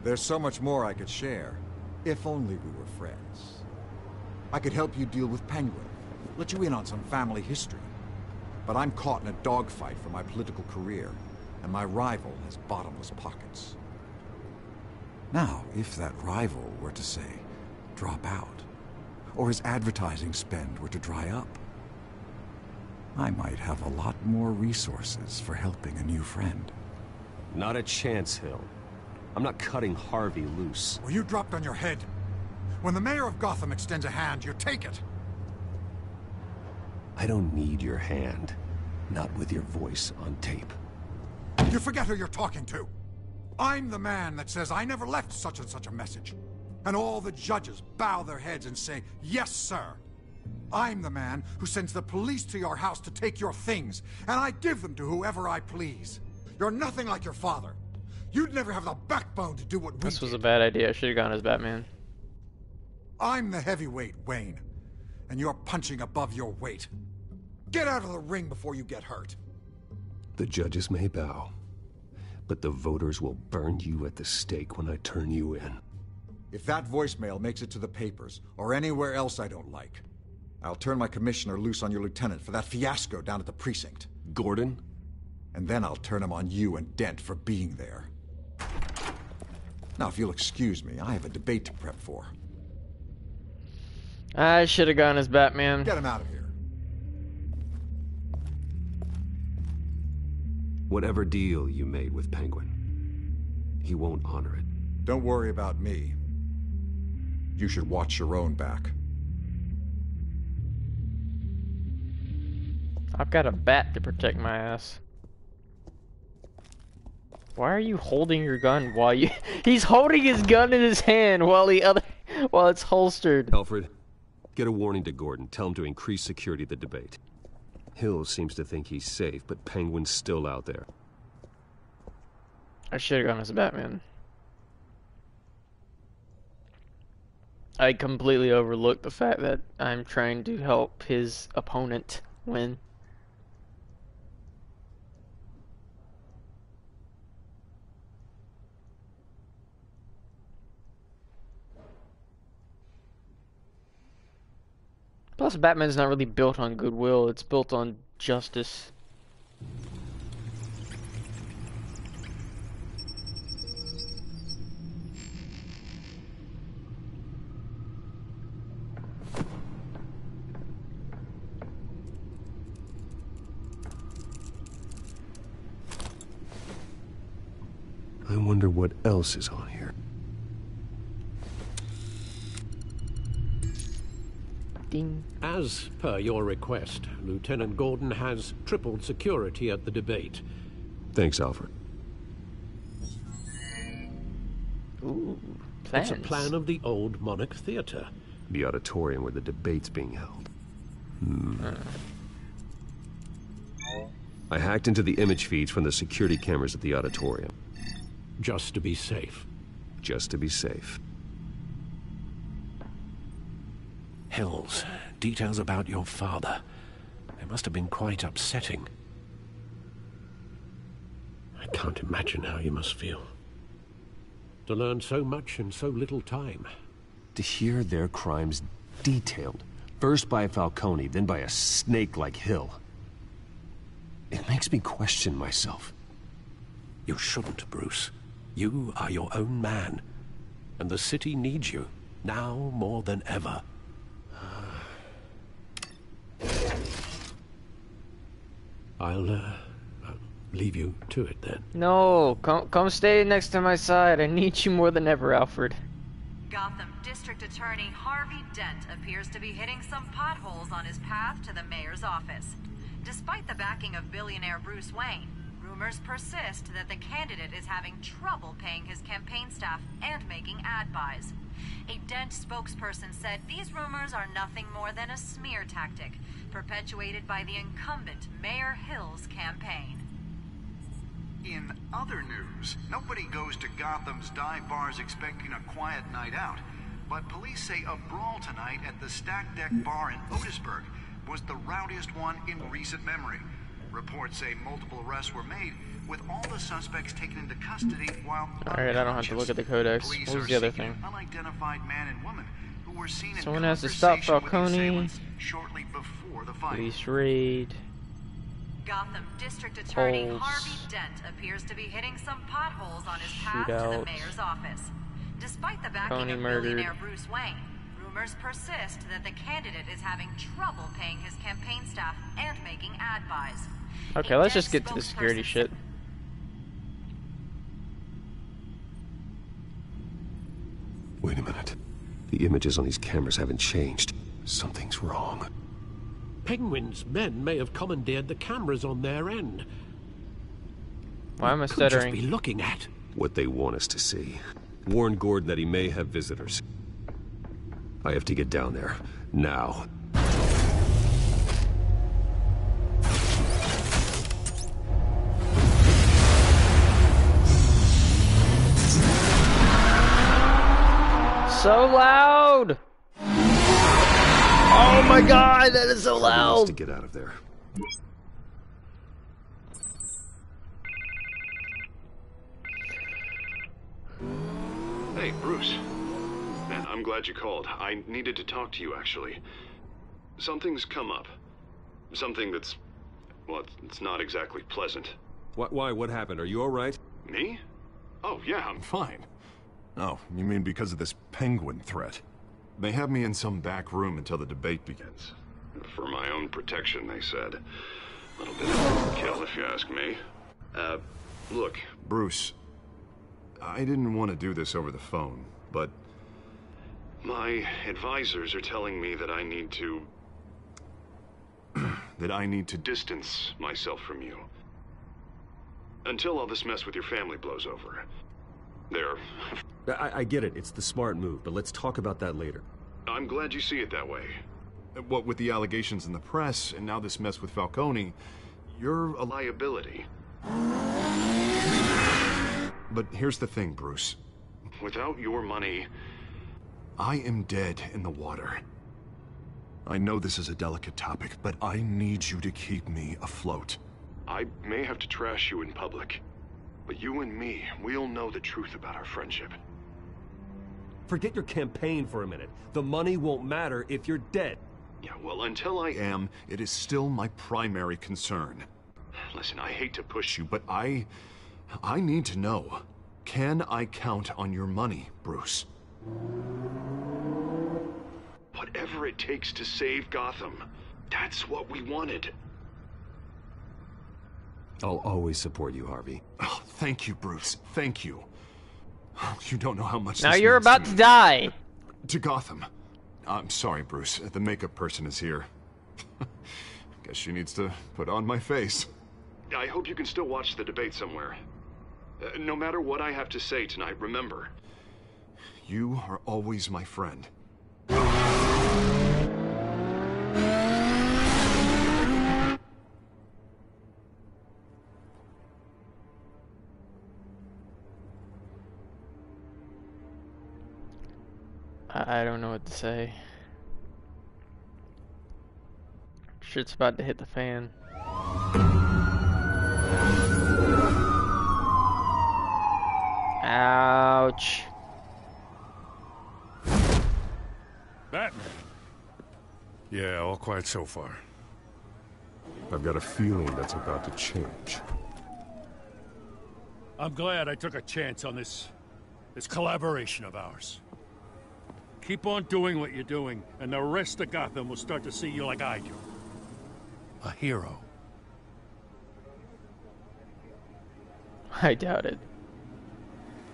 There's so much more I could share, if only we were friends. I could help you deal with Penguin, let you in on some family history. But I'm caught in a dogfight for my political career, and my rival has bottomless pockets. Now, if that rival were to say, drop out, or his advertising spend were to dry up, I might have a lot more resources for helping a new friend. Not a chance, Hill. I'm not cutting Harvey loose. Well, you dropped on your head. When the mayor of Gotham extends a hand, you take it. I don't need your hand. Not with your voice on tape. You forget who you're talking to. I'm the man that says I never left such and such a message. And all the judges bow their heads and say, yes, sir. I'm the man who sends the police to your house to take your things, and I give them to whoever I please. You're nothing like your father. You'd never have the backbone to do what we did. This was a bad idea. I should have gone as Batman. I'm the heavyweight, Wayne, and you're punching above your weight. Get out of the ring before you get hurt. The judges may bow, but the voters will burn you at the stake when I turn you in. If that voicemail makes it to the papers, or anywhere else I don't like, I'll turn my commissioner loose on your lieutenant for that fiasco down at the precinct. Gordon? And then I'll turn him on you and Dent for being there. Now, if you'll excuse me, I have a debate to prep for. I should have gone as Batman. Get him out of here. Whatever deal you made with Penguin, he won't honor it. Don't worry about me. You should watch your own back. I've got a bat to protect my ass. Why are you holding your gun while you... He's holding his gun in his hand while while it's holstered. Alfred, get a warning to Gordon. Tell him to increase security at the debate. Hill seems to think he's safe, but Penguin's still out there. I should have gone as Batman. I completely overlooked the fact that I'm trying to help his opponent win. Plus, Batman's not really built on goodwill, it's built on justice. I wonder what else is on here. As per your request, Lieutenant Gordon has tripled security at the debate. Thanks, Alfred. Ooh, plans. It's a plan of the old Monarch Theater. The auditorium where the debate's being held. I hacked into the image feeds from the security cameras at the auditorium. Just to be safe. Just to be safe. Hills, details about your father. They must have been quite upsetting. I can't imagine how you must feel. To learn so much in so little time. To hear their crimes detailed, First by Falcone, then by a snake like Hill. It makes me question myself. You shouldn't, Bruce. You are your own man. And the city needs you, now more than ever. I'll leave you to it then. No, come stay next to my side. I need you more than ever, Alfred. Gotham District Attorney Harvey Dent appears to be hitting some potholes on his path to the mayor's office. Despite the backing of billionaire Bruce Wayne, rumors persist that the candidate is having trouble paying his campaign staff and making ad buys. A Dent spokesperson said these rumors are nothing more than a smear tactic, perpetuated by the incumbent Mayor Hill's campaign. In other news, nobody goes to Gotham's dive bars expecting a quiet night out, but police say a brawl tonight at the Stack Deck Bar in Otisburg was the rowdiest one in recent memory. Reports say multiple arrests were made, with all the suspects taken into custody while Alright, I don't have to look at the codex. What was the other thing? Unidentified man and woman who were seen Someone in has to stop conversation Falcone. shortly before the fight. Police raid. Gotham District Attorney Holes. Harvey Dent appears to be hitting some potholes on his path to the Shootout. mayor's office. Despite the backing Tony of murdered. billionaire Bruce Wayne, rumors persist that the candidate is having trouble paying his campaign staff and making ad buys. Okay, let's just get to the security shit. Wait a minute. The images on these cameras haven't changed. Something's wrong. Penguin's men may have commandeered the cameras on their end. Why am I Could just stuttering? be looking at What they want us to see. Warn Gordon that he may have visitors. I have to get down there. Now. So loud! Oh my god, that is so Someone needs loud! to get out of there. Hey, Bruce. Man, I'm glad you called. I needed to talk to you, actually. Something's come up. Something that's... well, it's not exactly pleasant. Why? What happened? Are you alright? Me? Oh, yeah, I'm fine. Oh, you mean because of this penguin threat? They have me in some back room until the debate begins. For my own protection, they said. A little bit of overkill, if you ask me. Look. Bruce, I didn't want to do this over the phone, but... my advisors are telling me that I need to... that I need to... distance myself from you. Until all this mess with your family blows over. There. I get it. It's the smart move, but let's talk about that later. I'm glad you see it that way. What with the allegations in the press, and now this mess with Falcone, you're a liability. But here's the thing, Bruce. Without your money... I am dead in the water. I know this is a delicate topic, but I need you to keep me afloat. I may have to trash you in public, but you and me, we'll know the truth about our friendship. Forget your campaign for a minute. The money won't matter if you're dead. Yeah, well, until I am, it is still my primary concern. Listen, I hate to push you, But I need to know. Can I count on your money, Bruce? Whatever it takes to save Gotham. That's what we wanted. I'll always support you, Harvey. Oh, thank you, Bruce. Thank you. You don't know how much Now this you're means about to to me. die! To Gotham. I'm sorry, Bruce. The makeup person is here. Guess she needs to put on my face. I hope you can still watch the debate somewhere. No matter what I have to say tonight, remember. You are always my friend. I don't know what to say. Shit's about to hit the fan. Yeah, all quiet so far. I've got a feeling that's about to change. I'm glad I took a chance on this collaboration of ours. Keep on doing what you're doing, and the rest of Gotham will start to see you like I do. A hero. I doubt it.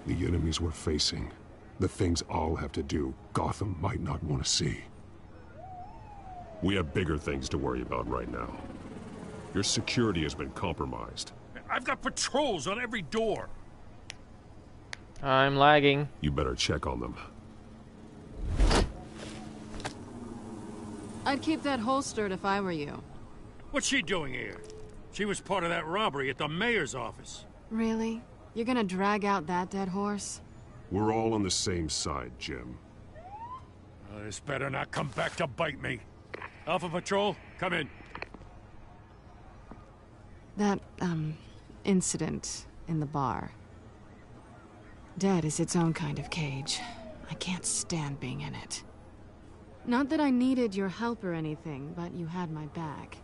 The enemies we're facing, the things I'll have to do, Gotham might not want to see. We have bigger things to worry about right now. Your security has been compromised. I've got patrols on every door. I'm lagging. You better check on them. I'd keep that holstered if I were you. What's she doing here? She was part of that robbery at the mayor's office. Really? You're gonna drag out that dead horse? We're all on the same side, Jim. This better not come back to bite me. Alpha Patrol, come in. That, incident in the bar. Dead is its own kind of cage. I can't stand being in it. Not that I needed your help or anything, but you had my back.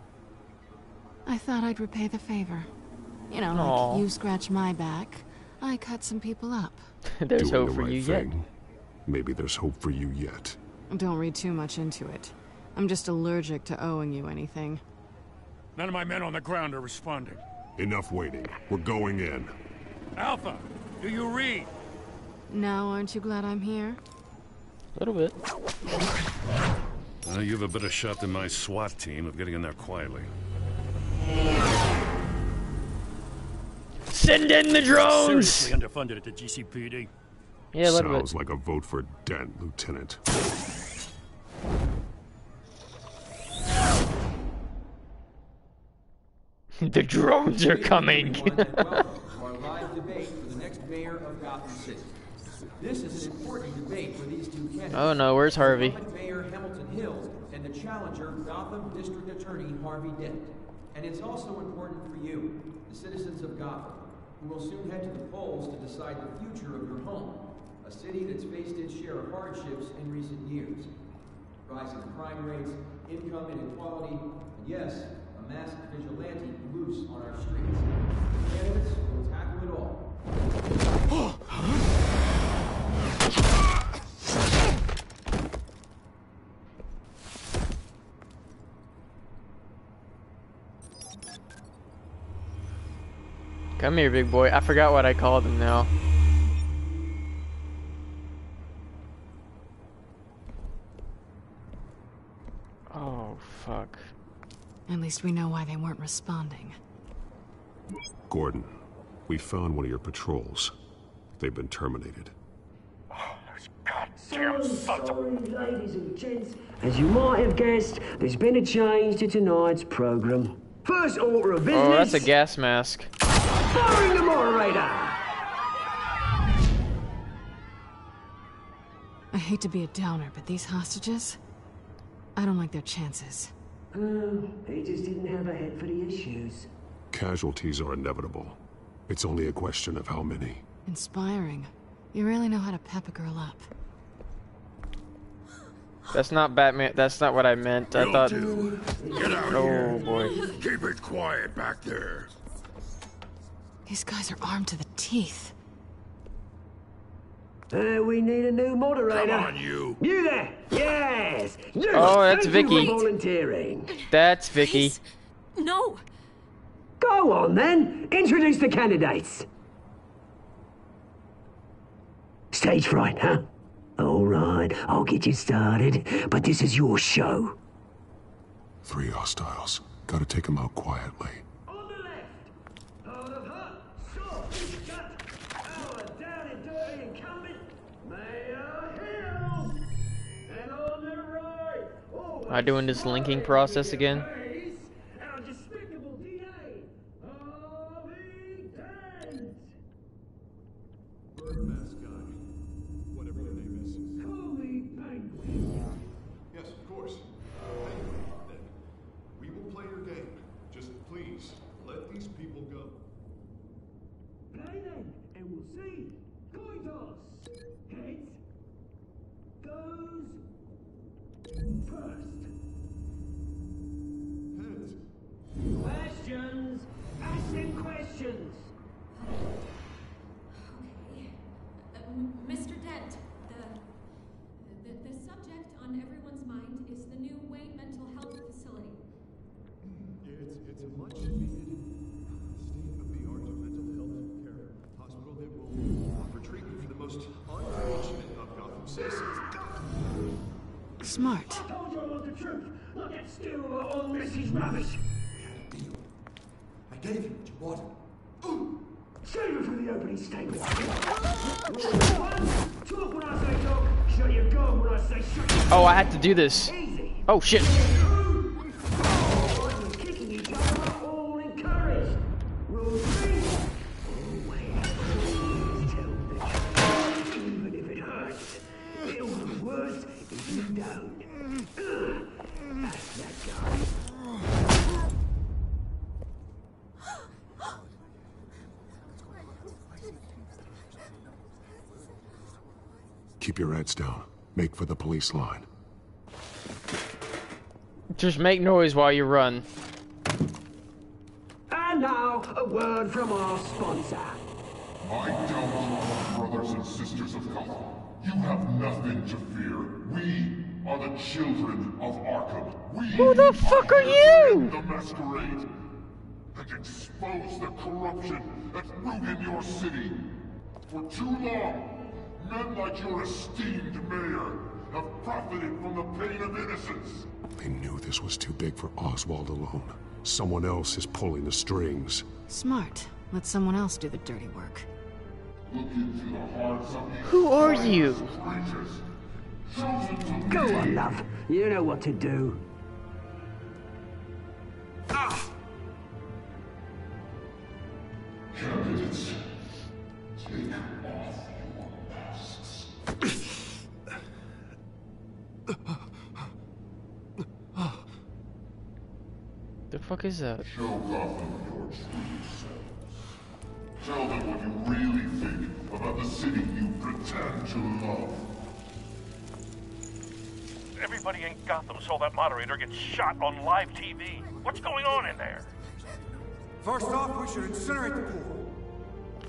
I thought I'd repay the favor. You know, like you scratch my back, I cut some people up. There's Doing hope the for you right yet. thing. Maybe there's hope for you yet. Don't read too much into it. I'm just allergic to owing you anything. None of my men on the ground are responding. Enough waiting. We're going in. Alpha, do you read? Now, aren't you glad I'm here? A little bit. You have a better shot than my SWAT team of getting in there quietly. Send in the drones! Seriously underfunded at the GCPD. Yeah, a little Sounds like a vote for Dent, Lieutenant. The drones are coming. Our live debate for the next mayor of Gotham City. This is an important debate for these two candidates. Oh no, where's Harvey? Mayor Hamilton Hills and the challenger, Gotham District Attorney Harvey Dent. And it's also important for you, the citizens of Gotham, who will soon head to the polls to decide the future of your home, a city that's faced its share of hardships in recent years. Rising crime rates, income inequality, and yes, a masked vigilante loose on our streets. The candidates will tackle it all. Come here, big boy. I forgot what I called him now. Oh, fuck. At least we know why they weren't responding. Gordon, we found one of your patrols. They've been terminated. So sorry, ladies and gents. As you might have guessed, there's been a change to tonight's program. First order of business. Oh, that's a gas mask. Firing the moderator. I hate to be a downer, but these hostages, I don't like their chances. He just didn't have a head for the issues. Casualties are inevitable. It's only a question of how many. Inspiring. You really know how to pep a girl up. That's not Batman. That's not what I meant. I thought. Get out Oh here. boy. Keep it quiet back there. These guys are armed to the teeth. We need a new moderator. Come on, you. You there? Yes. You. Oh, that's Thank you Vicky. for volunteering. That's Vicky. No. Go on then. Introduce the candidates. Stage fright, huh? All right, I'll get you started, but this is your show. 3 hostiles. Gotta take them out quietly. On the left, out of hut, stop, gut, our down and dirty incumbent, Mayor Hill. And on the right, Am I doing this linking process again? our despicable DA, Harvey Dent. Whatever your name is. Call me Penguin. Yes, of course. Then we will play your game. Just please, let these people go. Play then, and we'll see. Coin toss. Heads goes first. Smart. I told you I want the truth, not that stew of all Mrs. rubbish. I gave you what you wanted. Save it for the opening statement. Talk when I say talk, shut your gun when I say shut your Oh, I had to do this. Oh, shit. kicking each other are all encouraged. Rule 3. Always tell the truth, even if it hurts. It'll be worse if you don't. That's that guy. Keep your heads down. Make for the police line. Just make noise while you run. And now, a word from our sponsor. My Telltale brothers and sisters of Gotham, you have nothing to fear. We are the children of Arkham. Who the fuck are you? The masquerade and expose the corruption that's rooted your city. For too long, men like your esteemed mayor have profited from the pain of innocence. They knew this was too big for Oswald alone. Someone else is pulling the strings. Smart. Let someone else do the dirty work. Look into the hearts of these Who are you? creatures. Go on, love. You know what to do. Candidates, take off your masks. The fuck is that? Show Gotham your true selves. Tell them what you really think about the city you pretend to love. Everybody in Gotham saw that moderator get shot on live TV. What's going on in there? First off, we should incinerate the pool.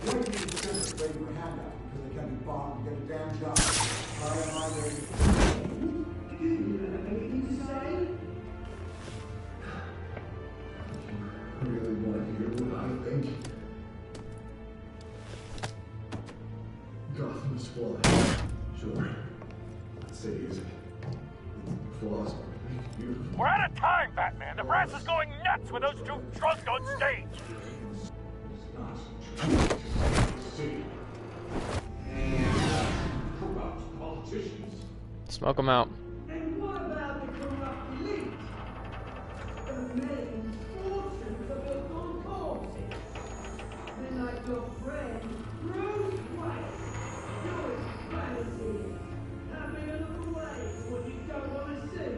They need to incinerate waving your hand out because they can't be bombed to get a damn job. Anything to say? I really want to hear what I think. Gotham is flawed. Sure. That city is flaws. Beautiful. We're out of time, Batman. The brass is going nuts with those two drunks on stage. Corrupt politicians. Smoke them out. And what about the corrupt elite? The making fortunes of your own corpses. Then like your friend, Bruce Wayne. Your vanity. Having a look away from what you don't want to see.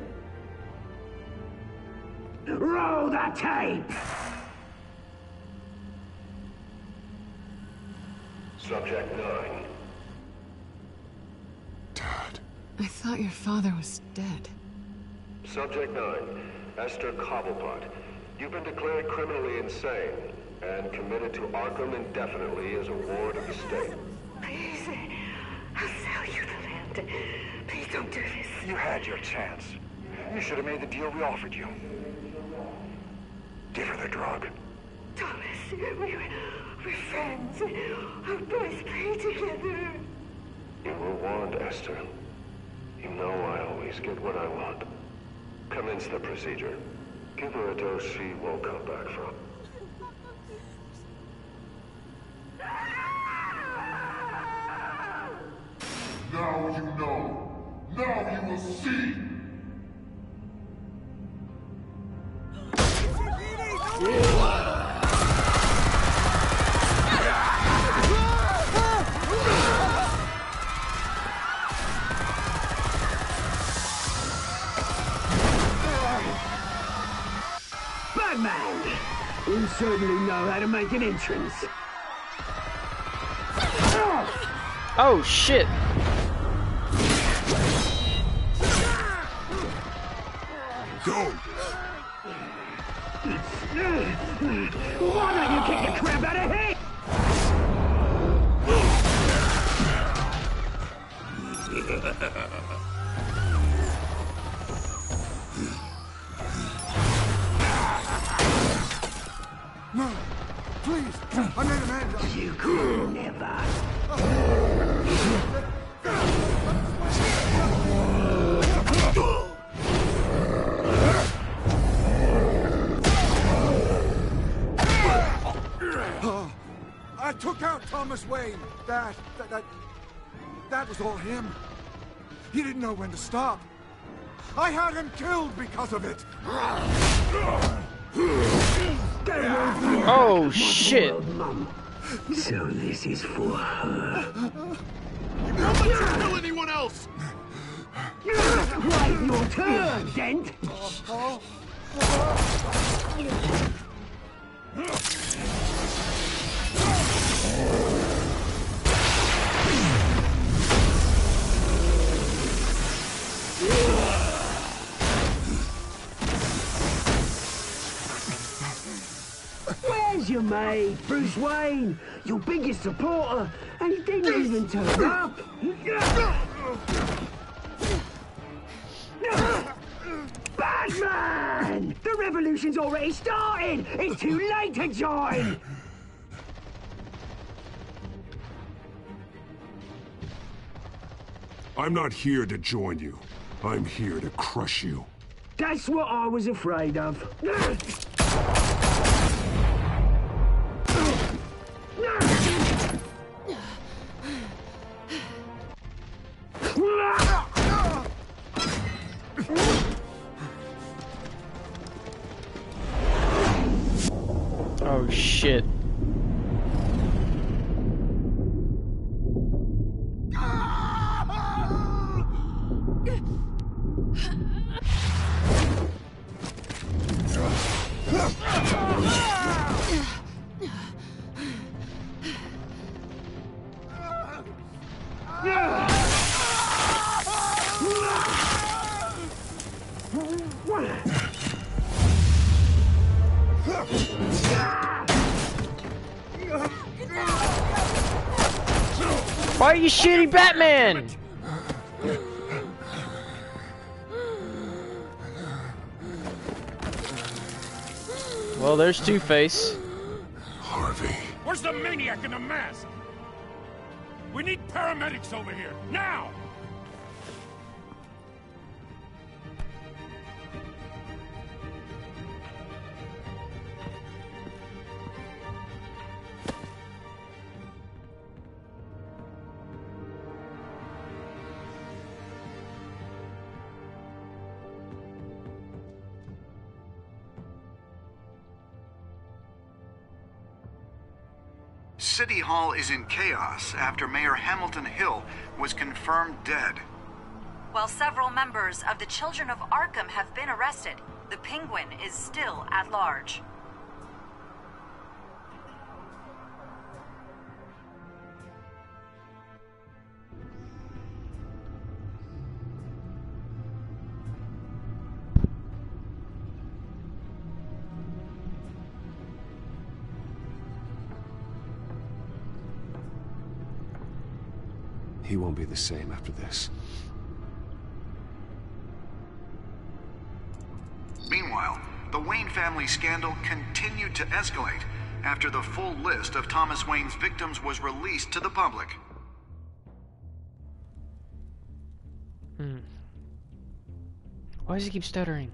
Roll the tape! Subject 9. I thought your father was dead. Subject 9. Esther Cobblepot. You've been declared criminally insane and committed to Arkham indefinitely as a ward of the state. Please, I'll sell you the land. Please don't do this. You had your chance. You should have made the deal we offered you. Give her the drug. Thomas, we're friends. Our boys play together. You were warned, Esther. You know I always get what I want. Commence the procedure. Give her a dose she won't come back from. Now you know. Now you will see. Batman! You certainly know how to make an entrance. Oh, shit. Go! Why don't you kick the crap out of him? No, please, I made a man. You could never. Wayne, that was all him. He didn't know when to stop. I had him killed because of it. Oh shit! So this is for her. Don't let you kill anyone else! Wait your turn, Dent! Where's your mate, Bruce Wayne? Your biggest supporter, and he didn't even turn up! Batman! The revolution's already started! It's too late to join! I'm not here to join you. I'm here to crush you. That's what I was afraid of. Oh shit. Why are you shooting Batman? Well, there's Two-Face. Harvey. Where's the maniac in the mask? We need paramedics over here, now! City Hall is in chaos after Mayor Hamilton Hill was confirmed dead. While several members of the Children of Arkham have been arrested, the Penguin is still at large. He won't be the same after this. Meanwhile, the Wayne family scandal continued to escalate after the full list of Thomas Wayne's victims was released to the public. Why does he keep stuttering?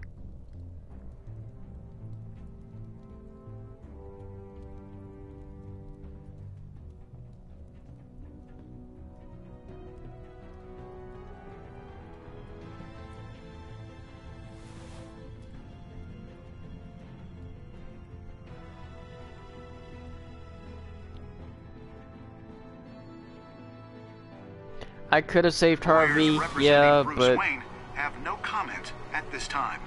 I could have saved Harvey, yeah, Bruce but Wayne have no comment at this time.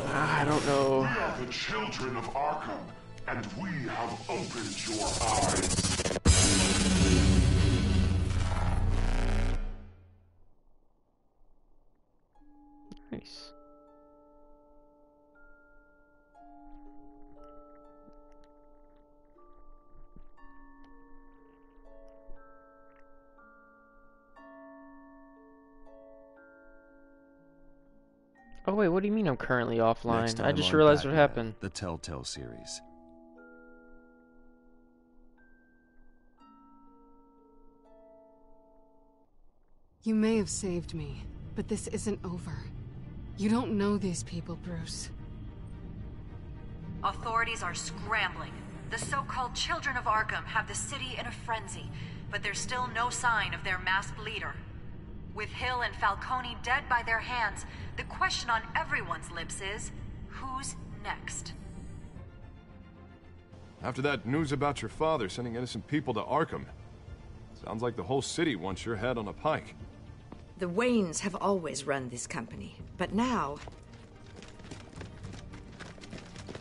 I don't know. We are the children of Arkham, and we have opened your eyes. Nice. Oh wait, what do you mean I'm currently offline? Next I time just on realized what Batman, happened. The Telltale series. You may have saved me, but this isn't over. You don't know these people, Bruce. Authorities are scrambling. The so-called Children of Arkham have the city in a frenzy, but there's still no sign of their masked leader. With Hill and Falcone dead by their hands, the question on everyone's lips is, who's next? After that news about your father sending innocent people to Arkham, sounds like the whole city wants your head on a pike. The Waynes have always run this company, but now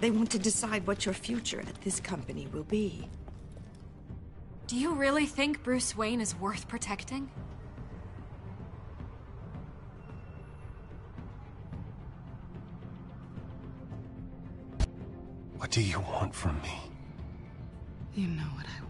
they want to decide what your future at this company will be. Do you really think Bruce Wayne is worth protecting? What do you want from me? You know what I